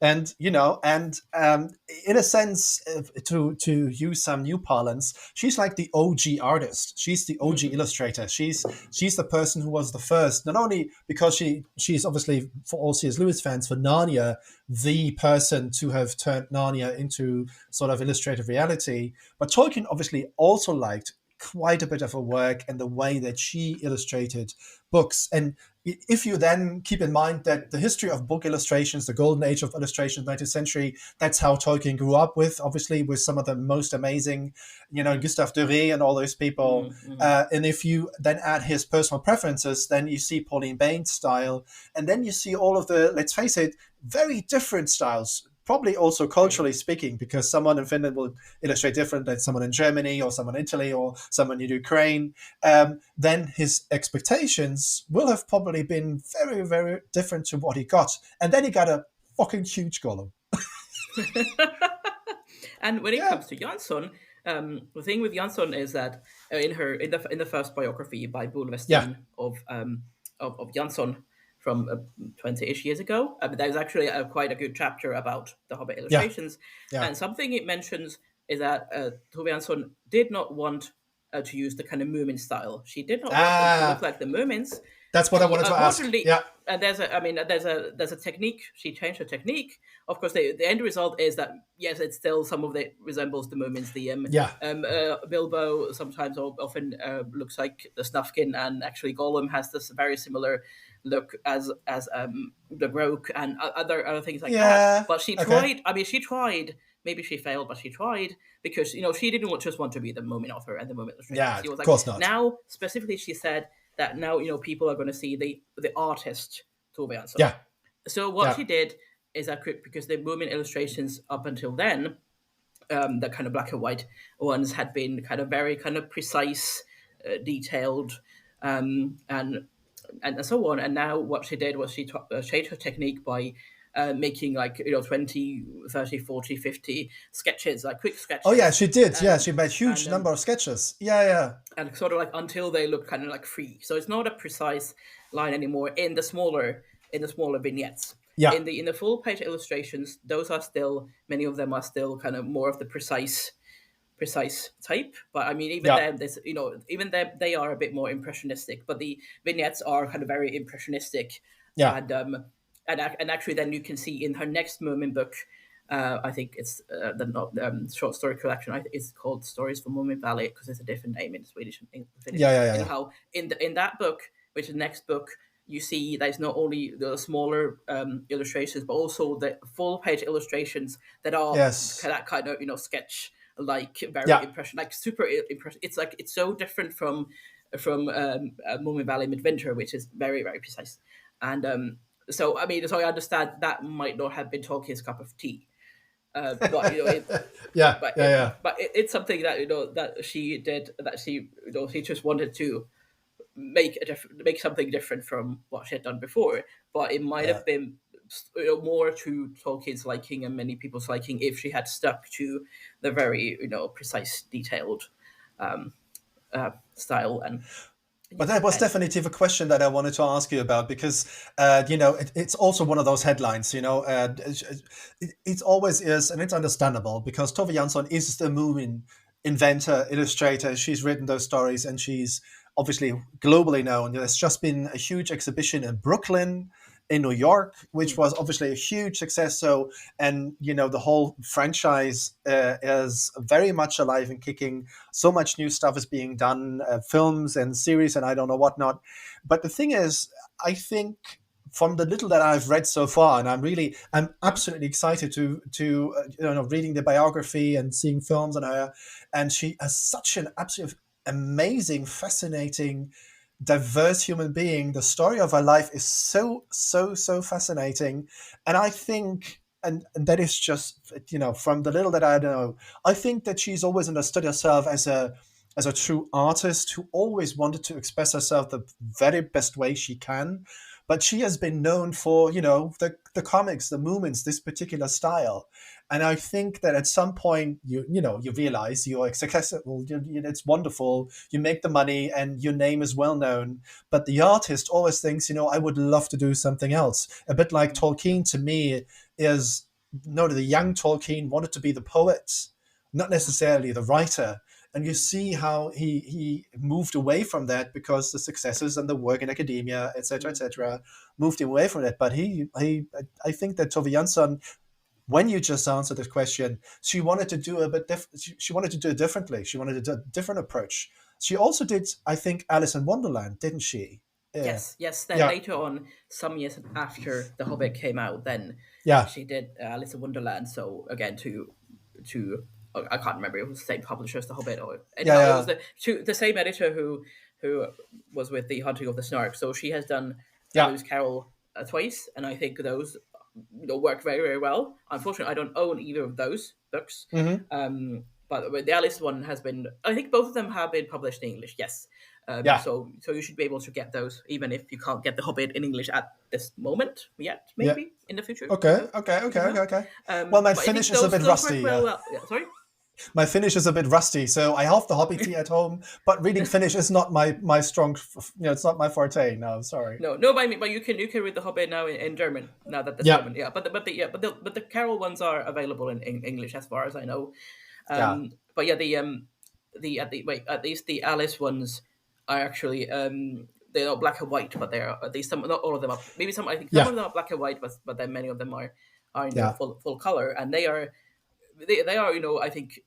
And in a sense, to use some new parlance, she's like the OG artist. She's the OG illustrator. She's the person who was the first, not only because she's obviously, for all C.S. Lewis fans, for Narnia, the person to have turned Narnia into sort of illustrative reality. But Tolkien obviously also liked quite a bit of her work and the way that she illustrated books. And if you then keep in mind that the history of book illustrations, the golden age of illustration, 19th century, that's how Tolkien grew up with, obviously, with some of the most amazing, Gustave Doré and all those people. And if you then add his personal preferences, then you see Pauline Baynes' style. And then you see all of the, let's face it, very different styles, probably also culturally speaking, because someone in Finland will illustrate different than someone in Germany or someone in Italy or someone in Ukraine. Then his expectations will have probably been very, very different to what he got. And then he got a fucking huge Gollum. And when it comes to Jansson, the thing with Jansson is that in the first biography by Bülles of Jansson from 20-ish years ago, there's actually quite a good chapter about the Hobbit illustrations. And something it mentions is that Tove Jansson did not want to use the kind of Moomin style. She did not want them to look like the Moomins. That's what I wanted to ask. Yeah. And there's a technique. She changed her technique. Of course, the end result is that yes, it's still some of it resembles the Moomins. Bilbo sometimes often looks like the Snufkin, and actually Gollum has this very similar look as the Groke and other things like that. But she tried. I mean, she tried. Maybe she failed, but she tried because she didn't just want to be the Moomin author and the Moomin illustrator. Yeah, she was like, of course not. Now, specifically, she said that now people are going to see the artist Tove Jansson. Yeah. So what she did is that because the Moomin illustrations up until then, the kind of black and white ones had been kind of very kind of precise, detailed, and so on. And now what she did was she changed her technique by making 20, 30, 40, 50 sketches, like quick sketches. Oh yeah, she did. She made huge number of sketches. Yeah. And sort of until they look kind of like free. So it's not a precise line anymore in the smaller vignettes. Yeah. In the full page illustrations, those are still, many of them are still kind of more of the precise precise type. But I mean, even Yeah. then, there's even them they are a bit more impressionistic. But the vignettes are kind of very impressionistic, Yeah. and and actually, then you can see in her next Moomin book. I think it's the short story collection. It's called Stories from Moomin Valley because it's a different name in Swedish and Finnish. Yeah. Yeah. Yeah. Yeah. Anyhow, in that book, which is the next book, you see there's not only the smaller illustrations, but also the full page illustrations that are Yes. that kind of sketch like very Yeah. impression, like super impression. It's like it's so different from Moomin Valley Midwinter, which is very very precise. And so I mean, so I understand that might not have been Tolkien's cup of tea, but Yeah. Yeah. Yeah. it's something that that she did, that she she just wanted to make something different from what she had done before. But it might Yeah. have been more to Tolkien's liking and many people's liking if she had stuck to the very precise, detailed style. And But that was and definitely a question that I wanted to ask you about because, it's also one of those headlines, it always is, and it's understandable because Tove Jansson is the Moomin inventor, illustrator. She's written those stories and she's obviously globally known. There's just been a huge exhibition in Brooklyn, in New York, which was obviously a huge success. So, and the whole franchise is very much alive and kicking. So much new stuff is being done, films and series, and I don't know what not. But the thing is, I think from the little that I've read so far, and I'm absolutely excited to reading the biography and seeing films on her, and she has such an absolute amazing, fascinating, diverse human being. The story of her life is so fascinating, and I think, and that is just from the little that I know, I think that she's always understood herself as a true artist who always wanted to express herself the very best way she can. But she has been known for the comics, the movements, this particular style. And I think that at some point you realize you're successful, it's wonderful, you make the money and your name is well known, but the artist always thinks, I would love to do something else. A bit like Tolkien to me is, the young Tolkien wanted to be the poet, not necessarily the writer. And you see how he moved away from that because the successes and the work in academia, etc., moved him away from that. But I think that Tove Jansson, when you just answered this question, she wanted to do a bit different. She wanted to do it differently. She wanted to do a different approach. She also did, I think, Alice in Wonderland, didn't she? Yeah, yes. Then yeah, later on, some years after The Hobbit came out, then yeah, she did Alice in Wonderland. So again, to I can't remember, it was the same publisher as The Hobbit, or yeah, anyhow, it was yeah, the same editor who was with The Hunting of the Snark. So she has done yeah. Lewis Carroll twice, and I think those work very very well. Unfortunately, I don't own either of those books. Hmm. But the Alice one has been, I think both of them have been published in English, yes. Yeah, So you should be able to get those, even if you can't get The Hobbit in English at this moment yet, yeah. maybe in the future. Okay, No? okay, okay, Never okay, know. okay. Well, my But I think Finnish is a bit those work rusty. well. Yeah, sorry. My Finnish is a bit rusty, so I have the Hobbit tea at home, but reading Finnish is not my strong. It's not my forte. No, sorry. No, but you can read The Hobbit now in German. Now that the Yeah, German, yeah, but the Carol ones are available in English as far as I know. yeah, But yeah, at least the Alice ones are actually they're not black and white, but they're at least some, not all of them are. Maybe some, I think some yeah, of them are black and white, but then many of them are in yeah, full color, and they are I think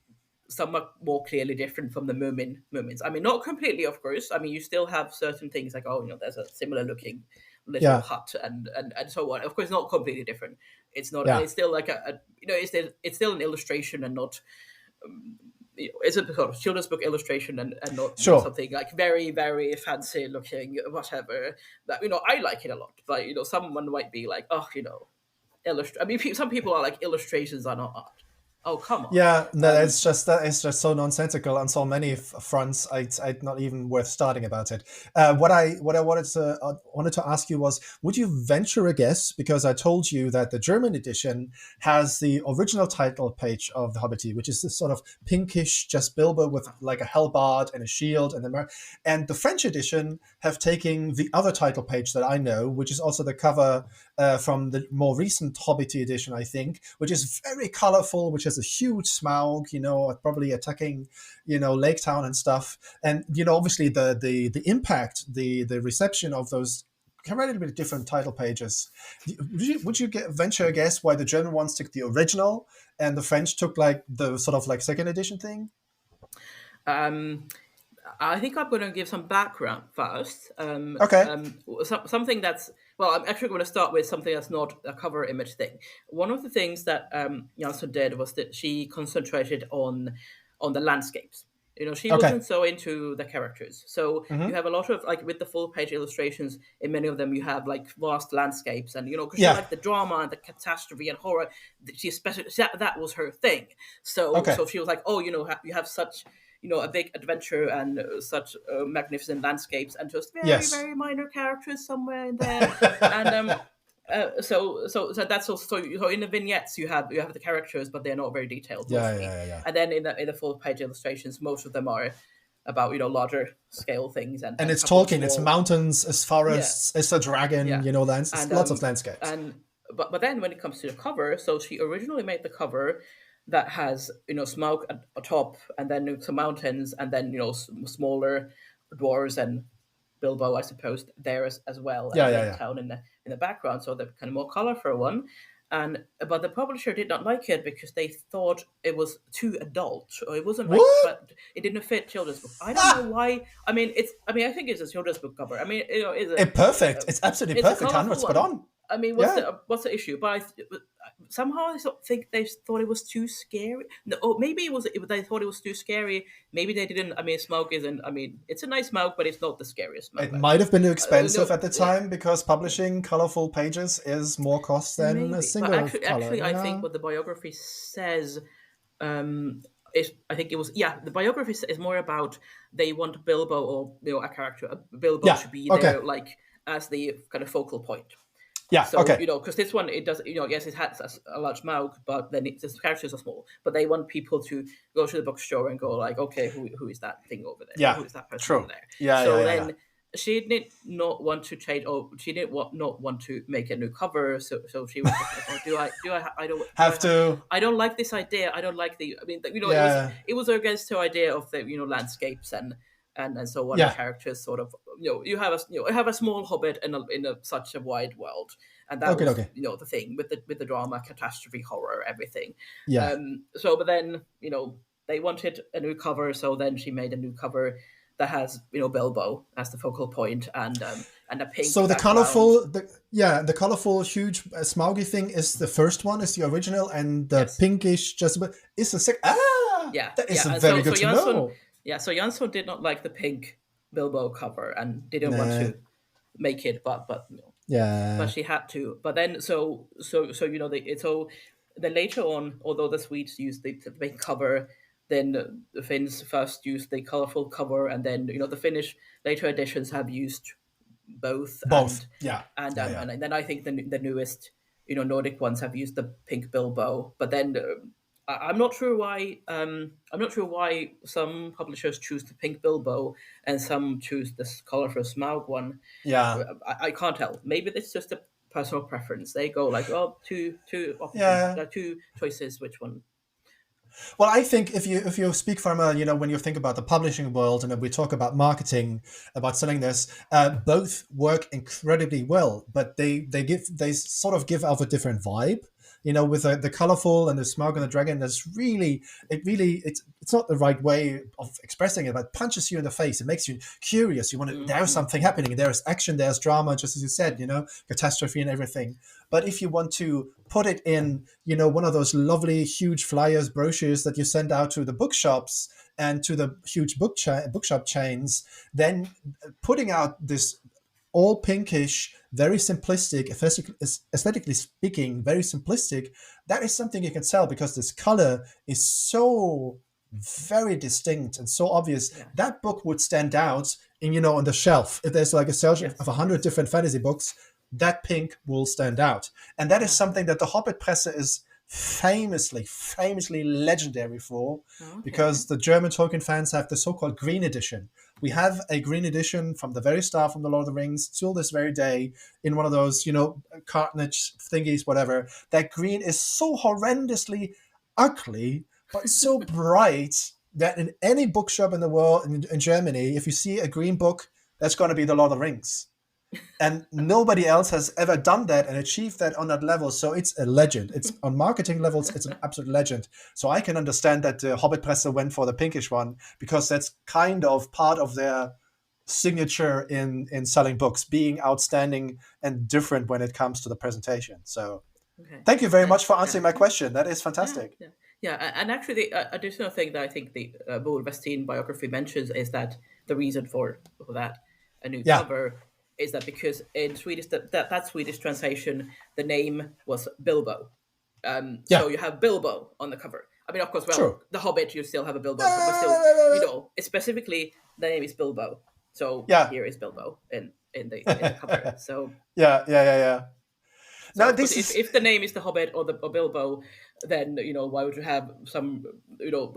somewhat more clearly different from the Moomins. I mean, not completely, of course. I mean, you still have certain things like, there's a similar looking little yeah, hut and so on. Of course, not completely different. It's not, and yeah. it's still like it's still an illustration and not it's a sort of children's book illustration and not Sure. something like very very fancy looking whatever. That I like it a lot, but someone might be like, I mean, some people are like, illustrations are not art. Oh, come on. Yeah, no, it's just so nonsensical on so many fronts. I'd not even worth starting about it. What I wanted to ask you was, would you venture a guess? Because I told you that the German edition has the original title page of the Hobbit, which is this sort of pinkish, just Bilbo with like a halberd and a shield, and the French edition have taken the other title page that I know, which is also the cover from the more recent Hobbit edition, I think, which is very colorful, which has a huge Smaug, probably attacking, Lake Town and stuff. And, obviously the impact, the reception of those incredibly different title pages. Would you venture a guess why the German ones took the original and the French took like the sort of like second edition thing? I think I'm going to give some background first. Okay. Something that's, well, I'm actually going to start with something that's not a cover image thing. One of the things that Jansson did was that she concentrated on the landscapes. She wasn't so into the characters. So you have a lot of, like, with the full page illustrations, in many of them you have like vast landscapes, and because she liked the drama and the catastrophe and horror. She especially that was her thing. So she was like, oh, you have such a big adventure and such magnificent landscapes, and just very very minor characters somewhere in there. And so that's also, so in the vignettes you have the characters, but they're not very detailed mostly. And then in the full page illustrations, most of them are about larger scale things, and it's Tolkien. It's mountains, as forests, it's a dragon, lots of landscapes. But then when it comes to the cover, so she originally made the cover that has Smaug atop, and then some mountains, and then smaller dwarves and Bilbo, I suppose, there as well. Town in the background, so the kind of more colorful one. But the publisher did not like it because they thought it was too adult, or it wasn't right, but it didn't fit children's book. I don't know why. I think it's a children's book cover. It's perfect. It's absolutely perfect. 100 spot on. What's the issue? But somehow I think they thought it was too scary. No, or maybe they thought it was too scary. Maybe they didn't. Smaug isn't. It's a nice Smaug, but it's not the scariest Smaug. It might have been too expensive at the time, because publishing colorful pages is more cost than a single color. Actually, I think what the biography says. I think it was the biography is more about they want Bilbo, or a character Bilbo to be there, like, as the kind of focal point. Yeah. So, because this one, it does, yes, it has a large Smaug, but then the characters are small. But they want people to go to the bookstore and go like, okay, who is that thing over there? Yeah. Who is that person over there? Yeah. So then she did not want to change, or she did not want to make a new cover. So she was like, I don't like this idea. I don't like it was against her idea of the landscapes and so on. The characters sort of you have a small hobbit in such a wide world, and that was the thing with the drama, catastrophe, horror, everything. But then they wanted a new cover, so then she made a new cover that has Bilbo as the focal point, and a pink. So the colorful, the colorful huge Smauggy thing is the first one, is the original, and the pinkish Jezebel is the second. That is very good to know. Yeah, so Jansson did not like the pink Bilbo cover and didn't want to make it, but she had to. But then then later on, although the Swedes used the pink cover, then the Finns first used the colorful cover, and then the Finnish later editions have used both. And then I think the newest Nordic ones have used the pink Bilbo, but then. I'm not sure why. I'm not sure why some publishers choose the pink Bilbo and some choose this colorful Smaug one. Yeah, I can't tell. Maybe it's just a personal preference. They go like, two choices. Which one? Well, I think if you speak from when you think about the publishing world, and we talk about marketing, about selling this, both work incredibly well, but they sort of give off a different vibe. With the colorful and the Smaug and the dragon, it's not the right way of expressing it, but it punches you in the face. It makes you curious. You want to, there's something happening. There's action, there's drama, just as you said, catastrophe and everything. But if you want to put it in, one of those lovely, huge flyers, brochures that you send out to the bookshops and to the huge bookshop chains, then putting out this all pinkish, very simplistic, aesthetically speaking, very simplistic, that is something you can sell, because this color is so very distinct and so obvious. That book would stand out on the shelf. If there's like a shelf of 100 different fantasy books, that pink will stand out. And that is something that the Hobbit Presse is famously legendary for, Okay. because the German Tolkien fans have the so-called Green Edition. We have a Green Edition from the very start, from the Lord of the Rings till this very day, in one of those, cartonnage thingies, whatever. That green is so horrendously ugly, but so bright that in any bookshop in the world, in Germany, if you see a green book, that's going to be the Lord of the Rings. And nobody else has ever done that and achieved that on that level. So it's a legend. It's on marketing levels, it's an absolute legend. So I can understand that the Hobbit Presse went for the pinkish one, because that's kind of part of their signature in selling books, being outstanding and different when it comes to the presentation. So Okay. thank you very much for Yeah. answering my question. That is Yeah. fantastic. Yeah. Yeah. And actually, the additional thing that I think the Boel Westin biography mentions is that the reason for that a new Yeah. cover is that because in Swedish that Swedish translation, the name was Bilbo. Yeah. So you have Bilbo on the cover. I mean, of course, well, True. the Hobbit, you still have a Bilbo, but still, specifically, the name is Bilbo. So Yeah. here is Bilbo in the cover. So Yeah. so Now of course, this is if the name is the Hobbit or Bilbo, then why would you have some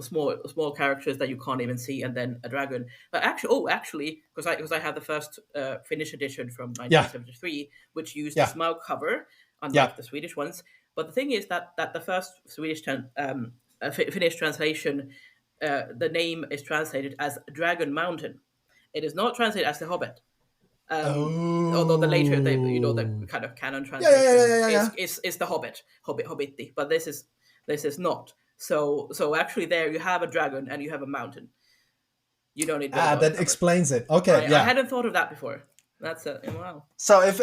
small characters that you can't even see and then a dragon? But actually, because I have the first Finnish edition from yeah 1973, which used the yeah Smaug cover, yeah. unlike the Swedish ones. But the thing is that the first Finnish translation, the name is translated as Dragon Mountain. It is not translated as the Hobbit. Although the later, the Oh. kind of canon translation Yeah. is the Hobbiti, but this is not. So actually, there you have a dragon and you have a mountain. You don't need Ah, Bilbo on the that cover. explains it. Okay, I yeah. hadn't thought of that before. That's a wow. So if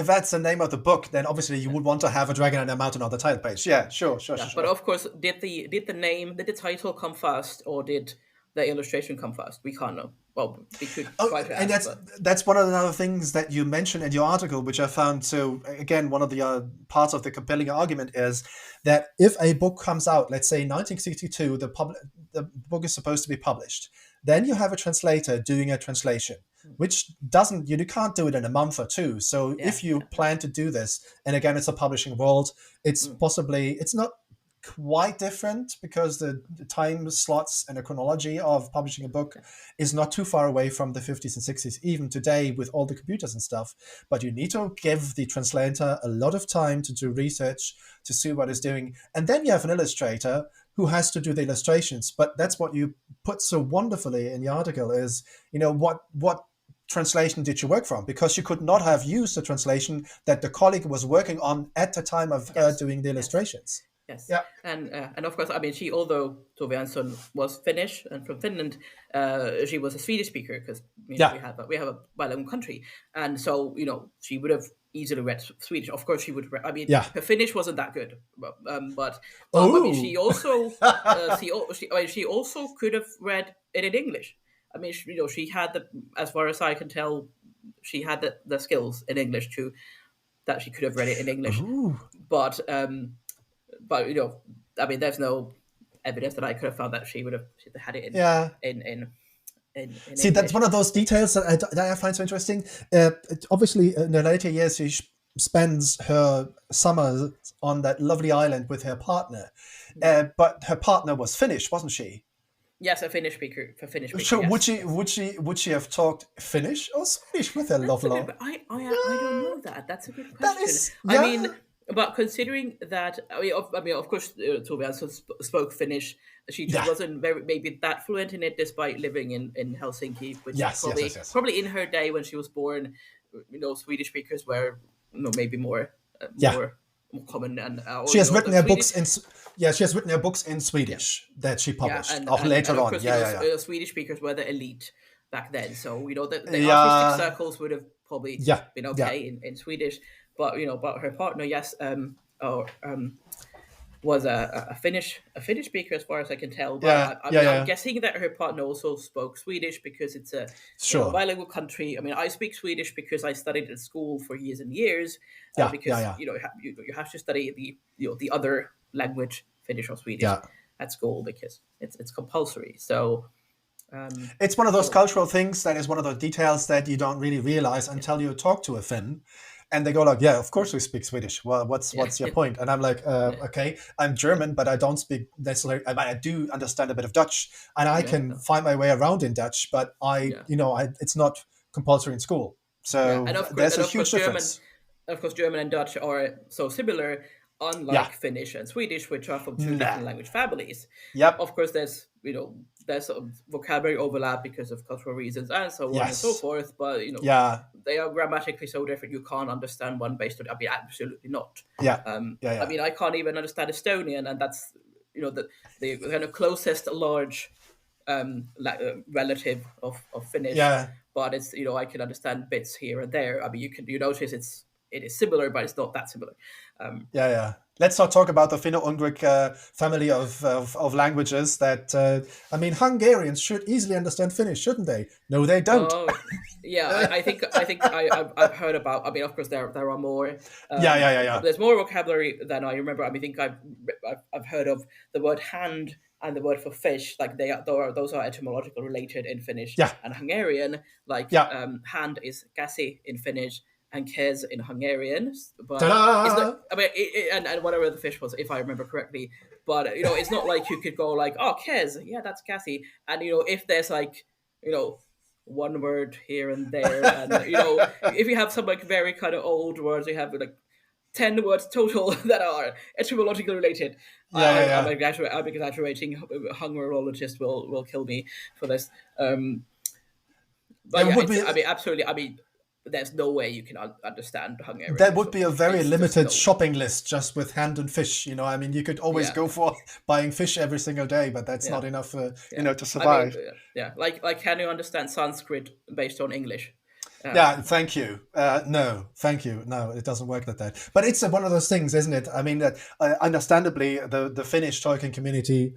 that's the name of the book, then obviously you would want to have a dragon and a mountain on the title page. Yeah, Yeah, but sure. of course, did the title come first or did the illustration come first? We can't know. Well, we could Oh, try to and ask, but that's one of the other things that you mentioned in your article, which I found. So again, one of the parts of the compelling argument is that if a book comes out, let's say 1962, the book is supposed to be published, then you have a translator doing a translation, which doesn't you can't do it in a month or two. So yeah, if you yeah, plan to do this, and again, it's a publishing world, it's not quite different, because the time slots and the chronology of publishing a book is not too far away from the 50s and 60s, even today with all the computers and stuff. But you need to give the translator a lot of time to do research, to see what it's doing. And then you have an illustrator who has to do the illustrations. But that's what you put so wonderfully in the article is, what translation did you work from? Because you could not have used the translation that the colleague was working on at the time of her yes, doing the yes. illustrations. Yes, Yeah. and of course, I mean, although Tove Jansson was Finnish and from Finland, she was a Swedish speaker because Yeah. we have a bilingual country, and so she would have easily read Swedish. Of course, she would. I mean, Yeah. her Finnish wasn't that good, but I mean, she Oh. also she also could have read it in English. I mean, she had as far as I can tell, she had the skills in English too, that she could have read it in English, Ooh. but I mean, there's no evidence that I could have found that she would have had it Yeah. in See, that's English. one of those details that I find so interesting. Obviously, in the later years, she spends her summers on that lovely island with her partner. But her partner was Finnish, wasn't she? Yes, a Finnish speaker for Finnish speaker. So Yes, would she have talked Finnish or Swedish with her that's a good. lover? But I don't know that. That's a good That question. is, I yeah, mean, but considering that, of course, Tove Jansson spoke Finnish. She just yeah, wasn't maybe that fluent in it, despite living in Helsinki, which yes, yes. probably in her day when she was born, Swedish speakers were maybe more Yeah, more common and she has written the her Swedish. books in. Yeah, she has written her books in Swedish that she Yeah, published. and, Or and, later and of on, course, yeah. Swedish speakers were the elite back then. So the artistic Yeah, circles would have probably been yeah. okay in Swedish, but but her partner, yes, was a Finnish speaker as far as I can tell. But I'm Yeah. guessing that her partner also spoke Swedish because it's a a Sure. bilingual country. I mean, I speak Swedish because I studied at school for years and years. Because Yeah. you have to study the other language, Finnish or Swedish, Yeah. at school because it's compulsory. So It's one of those so cultural things that is one of those details that you don't really realize until you talk to a Finn. And they go like, yeah, of course we speak Swedish. Well, what's Yeah. your point? And I'm like, Yeah. okay, I'm German, but I don't speak necessarily. I do understand a bit of Dutch, and I Yeah. can find my way around in Dutch. But Yeah. it's not compulsory in school. Yeah. So And of course, there's a huge difference. German and Dutch are so similar, Yeah. unlike Finnish and Swedish, which are from two Nah. different language families. Yep. Of course, there's some vocabulary overlap because of cultural reasons and so on and so Yes. forth. But Yeah. they are grammatically so different. You can't understand one based on. I mean, absolutely not. Yeah. I Yeah. mean, I can't even understand Estonian, and that's the kind of closest large relative of Finnish. Yeah. But it's I can understand bits here and there. I mean, you notice it is similar, but it's not that similar. Yeah. Let's not talk about the Finno-Ugric family of languages. That Hungarians should easily understand Finnish, shouldn't they? No, they don't. Oh, yeah. I've heard about. I mean, of course, there are more. Yeah. There's more vocabulary than I remember. I mean, I think I've heard of the word hand and the word for fish. Like those are etymological related in Finnish Yeah. and Hungarian. Like Yeah. hand is käsi in Finnish and kez in Hungarian, but it's Ta-da! not. I mean, and whatever the fish was, if I remember correctly. But it's not like you could go like, oh, kez, yeah, that's käsi, and if there's like, one word here and there, and if you have some like very kind of old words, you have like 10 words total that are etymologically related. I'm Yeah. exaggerating. Hungarologist will kill me for this. But There yeah, would be I mean, absolutely. I mean, there's no way you can understand Hungarian. there would be a very It's just limited shopping list just with hand and fish. You could always Yeah. go for buying fish every single day, but that's Yeah. not enough, to I survive. mean, like can you understand Sanskrit based on English? Yeah, thank you. No, thank you. No, it doesn't work like that. But it's one of those things, isn't it? I mean, that understandably, the Finnish Tolkien community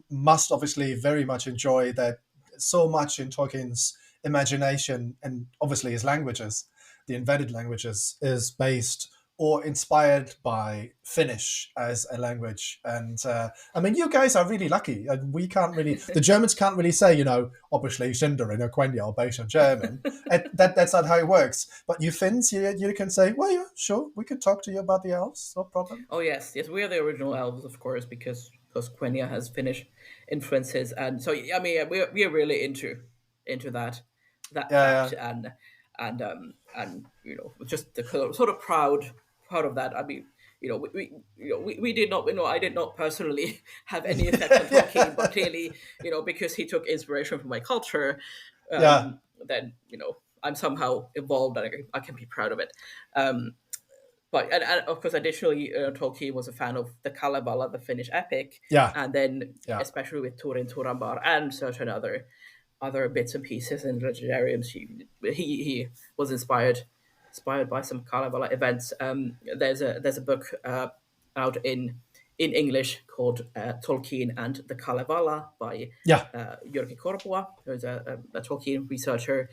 must obviously very much enjoy that so much in Tolkien's imagination and obviously his languages, the invented languages, is based or inspired by Finnish as a language. And you guys are really lucky. We can't really, the Germans can't really say, obviously, Cinder and Quenya are based on German. That's not how it works. But you Finns, you can say, well, yeah, sure, we can talk to you about the elves, no problem. Oh yes, we are the original elves, of course, because Quenya has Finnish influences, and so I mean, we are really into that Yeah. fact, and just the sort of proud of that. I mean, we did not, I did not personally have any effect on Tolkien, but clearly, because he took inspiration from my culture, Yeah. then I'm somehow involved, and I can be proud of it. But and of course, additionally, Tolkien was a fan of the Kalevala, the Finnish epic, Yeah. and then Yeah. especially with Turin Turambar and certain other bits and pieces in legendariums, he was inspired by some Kalevala events. There's a book out in English called Tolkien and the Kalevala by Yeah. Jyrki Korpua, who's a Tolkien researcher.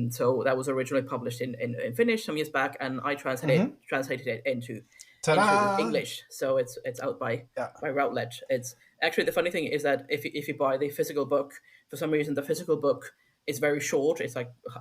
So that was originally published in Finnish some years back, and I translated it into Ta-da! English. So it's out by Routledge. It's actually, the funny thing is that if you buy the physical book, for some reason the physical book is very short. It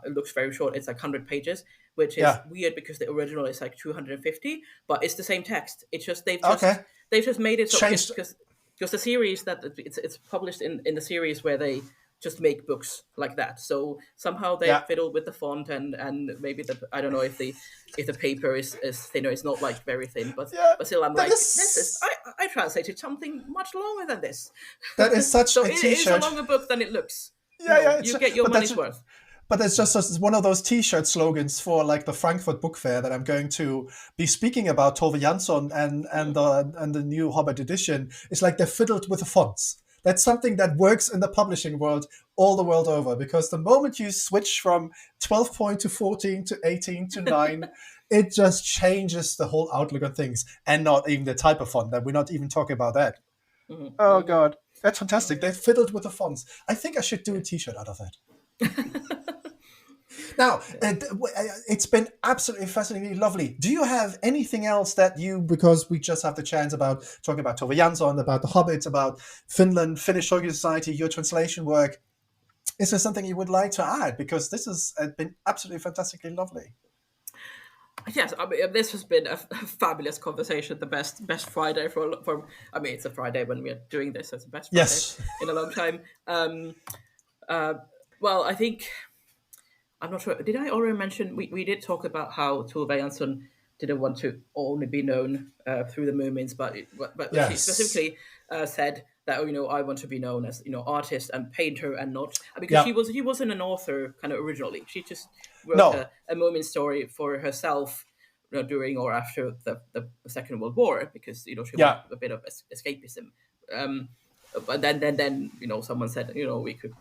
looks very short. It's like 100 pages, which is weird because the original is like 250, but it's the same text. It's just they've just made it so because the series that it's published in the series where they just make books like that. So somehow they fiddle with the font and maybe I don't know if the paper is thinner. It's not like very thin, but still I'm like, this is I translated something much longer than this. That is such so a it t-shirt. is a longer book than it looks. You get your money's worth. But it's just one of those T-shirt slogans for like the Frankfurt Book Fair that I'm going to be speaking about. Tove Jansson and the new Hobbit edition. It's like they're fiddled with the fonts. That's something that works in the publishing world all the world over, because the moment you switch from 12 point to 14 to 18 to 9, it just changes the whole outlook on things, and not even the type of font. That we're not even talking about that. Mm-hmm. Oh God, that's fantastic. They fiddled with the fonts. I think I should do a T-shirt out of that. Now, it's been absolutely fascinatingly lovely. Do you have anything else that because we just have the chance about talking about Tove Jansson, about the Hobbit, about Finland, Finnish Tolkien Society, your translation work, is there something you would like to add? Because this has been absolutely fantastically lovely. Yes, I mean this has been a fabulous conversation. The best Friday for. I mean, it's a Friday when we're doing this. So it's the best Friday Yes. in a long time. Uh, well, I think I'm not sure. Did I already mention we did talk about how Tove Jansson didn't want to only be known through the Moomins, but she Yes. specifically said that I want to be known as artist and painter and not because Yeah. she wasn't an author kind of originally. She just wrote No. a Moomin story for herself. During or after the Second World War, because she wanted Yeah. a bit of escapism. Um, but then someone said we could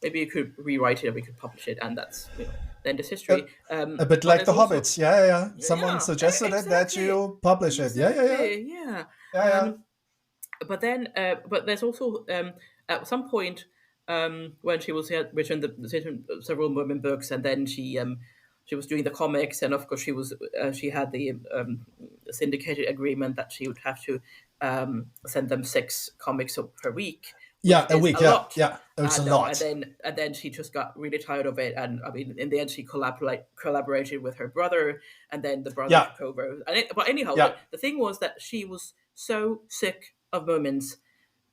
maybe you could rewrite it and we could publish it, and that's then this A, history. a bit But like there's the also Hobbits. Yeah, yeah, yeah. Someone yeah, suggested it that exactly, you publish it. Yeah, yeah, yeah. exactly, yeah. Yeah, yeah. Um, but then but there's also at some point when she had written several women books, and then she was doing the comics, and of course she had the syndicated agreement that she would have to send them 6 comics per week, which Yeah, a is week. a Yeah, lot. yeah. It's a And lot. then she just got really tired of it, and I mean, in the end, she collaborated with her brother, and then the brother Yeah, took over. But anyhow, yeah, the thing was that she was so sick of Moomins.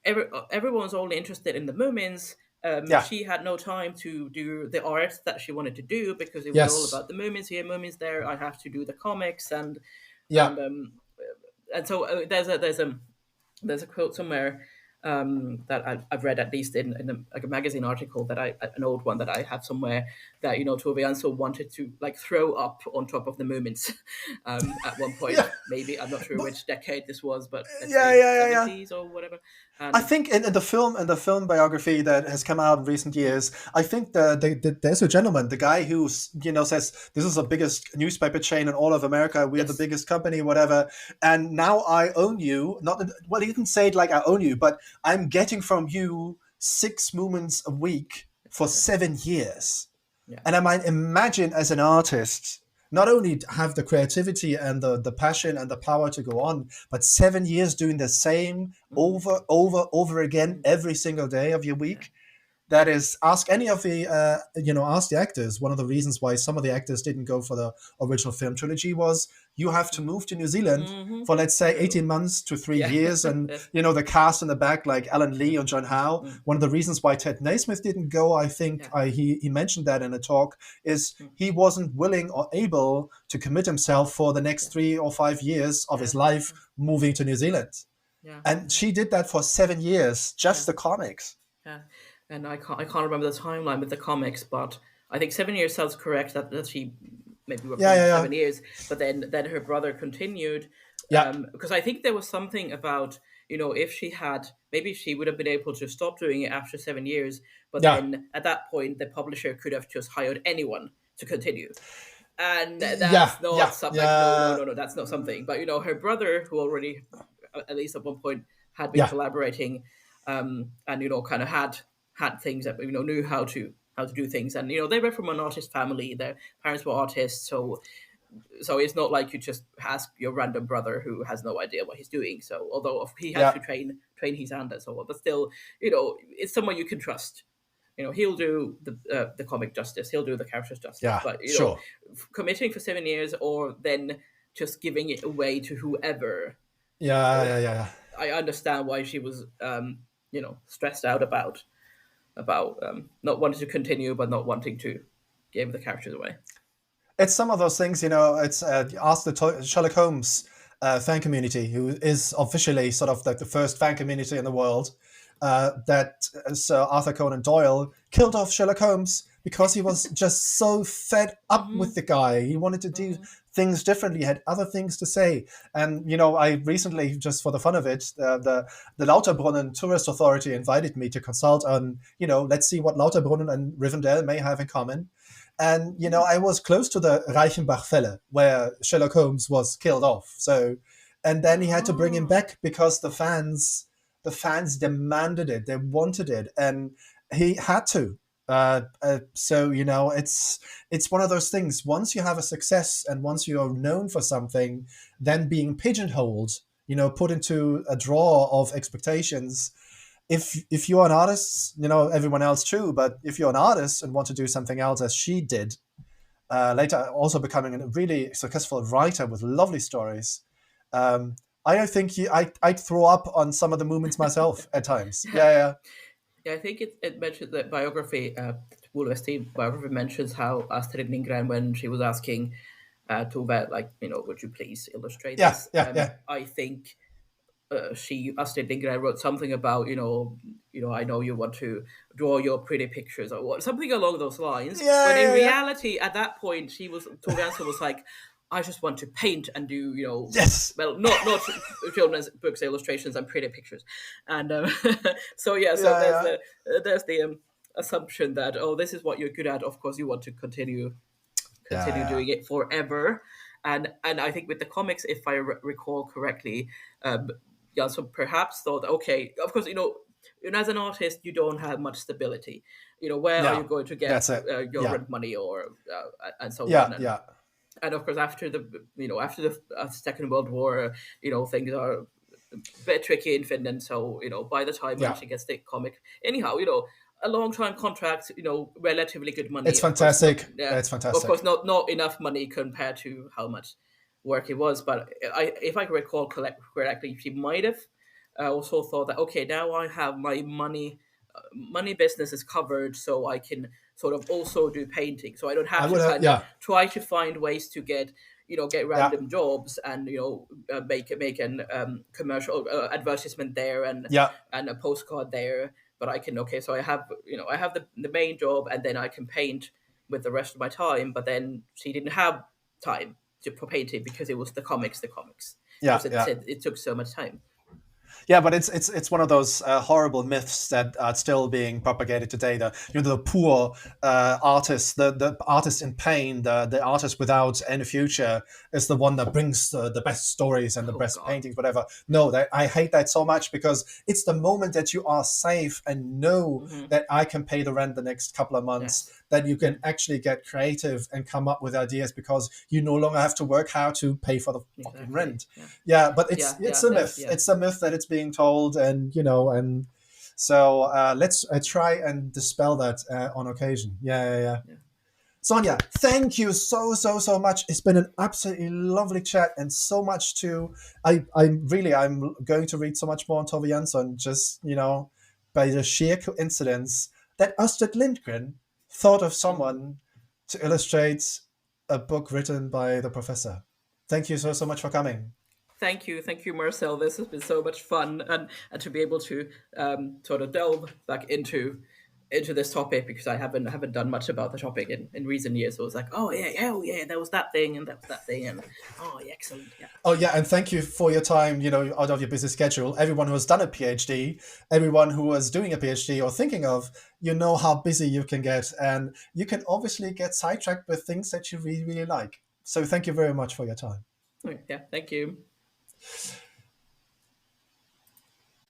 Everyone's only interested in the Moomins. yeah. She had no time to do the art that she wanted to do because it was all Yes. about the Moomins here, Moomins there. I have to do the comics, Yeah. and um, and so there's a quote somewhere that I've read, at least in a magazine article, that an old one that I have somewhere, that Tove Jansson wanted to like throw up on top of the Moomins at one point. Yeah. Maybe I'm not sure But which decade this was, but let's yeah, say yeah, yeah, yeah. 70s or whatever. I And think in the film biography that has come out in recent years, I think there's a gentleman, the guy who says this is the biggest newspaper chain in all of America. We're the yes, biggest company, whatever. And now I own you. Not well, he didn't say it like I own you, but I'm getting from you 6 moments a week for yeah, 7 years. yeah, And I might imagine as an artist, not only have the creativity and the passion and the power to go on, but 7 years doing the same mm, over again mm, every single day of your yeah, week. That is, ask any of the ask the actors. One of the reasons why some of the actors didn't go for the original film trilogy was you have to move to New Zealand for, let's say, true, 18 months to three yeah, years and the cast in the back like Alan Lee and John Howe. mm, One of the reasons why Ted Naismith didn't go, I think yeah, he mentioned that in a talk, is mm, he wasn't willing or able to commit himself for the next yeah, 3 or 5 years of yeah, his life moving to New Zealand. yeah, And yeah, she did that for 7 years, yeah. just the comics. Yeah, and I can't remember the timeline with the comics, but I think 7 years sounds correct. That she maybe worked Yeah, on yeah, yeah. 7 years, but then her brother continued, Yeah, because I think there was something about if she had, maybe she would have been able to stop doing it after 7 years, but yeah. then at that point the publisher could have just hired anyone to continue. And Yeah, that's not yeah, something, like no, no, yeah, no, no, that's not something. But her brother, who already at least at one point had been yeah, collaborating, and kind of had things that knew how to do things, and they were from an artist family. Their parents were artists, so it's not like you just ask your random brother who has no idea what he's doing. So although he had yeah, to train his hand and so on, but still, it's someone you can trust. He'll do the comic justice, he'll do the characters justice, yeah, but sure. committing for 7 years or then just giving it away to whoever. Yeah, uh, yeah, yeah, yeah. I understand why she was stressed out about not wanting to continue, but not wanting to give the characters away. It's some of those things, it's ask the Sherlock Holmes fan community, who is officially sort of like the first fan community in the world, that Sir Arthur Conan Doyle killed off Sherlock Holmes because he was just so fed up Mm-hmm. with the guy. He wanted to do Mm-hmm. things differently, had other things to say. And, I recently, just for the fun of it, the Lauterbrunnen Tourist Authority invited me to consult on, let's see what Lauterbrunnen and Rivendell may have in common. And, I was close to the Reichenbach Fälle, where Sherlock Holmes was killed off. So, and then he had to bring him Oh, back because the fans demanded it, they wanted it, and he had to. So it's one of those things. Once you have a success and once you are known for something, then being pigeonholed, put into a drawer of expectations. If you're an artist, everyone else too. But if you're an artist and want to do something else, as she did, later also becoming a really successful writer with lovely stories. I don't think I'd throw up on some of the moments myself at times. Yeah. Yeah, Yeah, I think it mentioned that biography, Woolvesty biography mentions how Astrid Lindgren, when she was asking Tove, like, would you please illustrate yeah, this? yeah, yeah, I think Astrid Lindgren wrote something about, I know you want to draw your pretty pictures or what, something along those lines. yeah, When in yeah, yeah. reality, at that point, Tove Jansson was like, I just want to paint and do, Yes. well, not children's books, illustrations, and pretty pictures, and so yeah, so Yeah, yeah, there's the assumption that, oh, this is what you're good at. Of course, you want to yeah, continue yeah. doing it forever. And I think with the comics, if I recall correctly, Jansson perhaps thought, okay, of course, as an artist, you don't have much stability. Where are you No, going to get that's it. your Yeah, rent money or and so on? yeah, And yeah, and of course, after the Second World War, things are a bit tricky in Finland. So by the time when yeah. she gets the comic, anyhow, a long time contract, relatively good money. It's Of course, not, fantastic. yeah, It's of course, fantastic. not enough money compared to how much work it was. But if I recall correctly, she might have also thought that, okay, now I have my money business is covered, so I can sort of also do painting, so I don't I have to would have. kind of Yeah, try to find ways to get yeah, random jobs and make an commercial advertisement there yeah. and a postcard there. But I can, okay, so I have the main job, and then I can paint with the rest of my time. But then she didn't have time for painting because it was the comics, Yeah, because yeah. it took so much time. Yeah, but it's one of those horrible myths that are still being propagated today. The poor artist, the artist in pain, the artist without any future is the one that brings the best stories and the Oh best God. paintings, whatever. No, I hate that so much, because it's the moment that you are safe and know Hmm. that I can pay the rent the next couple of months, Yes. that you can actually get creative and come up with ideas, because you no longer have to work hard to pay for the fucking Exactly. rent. Yeah. Yeah, but Yeah. it's Yeah. a No. myth. Yeah. It's a myth that it's being told, and so let's try and dispel that on occasion. Yeah, yeah, yeah. Yeah. Sonja, thank you so much. It's been an absolutely lovely chat, and so much to. I'm going to read so much more on Tove Jansson, just by the sheer coincidence that Astrid Lindgren thought of Mhm. someone to illustrate a book written by the professor. Thank you so much for coming. Thank you, Marcel. This has been so much fun, and to be able to sort of delve back into this topic, because I haven't done much about the topic in recent years. So it was like, oh yeah, hell yeah, there was that thing, and that was that thing, and oh yeah, excellent, yeah. Oh yeah, and thank you for your time, out of your busy schedule. Everyone who has done a PhD, everyone who is doing a PhD or thinking of, how busy you can get, and you can obviously get sidetracked with things that you really, really like. So thank you very much for your time. Yeah, thank you.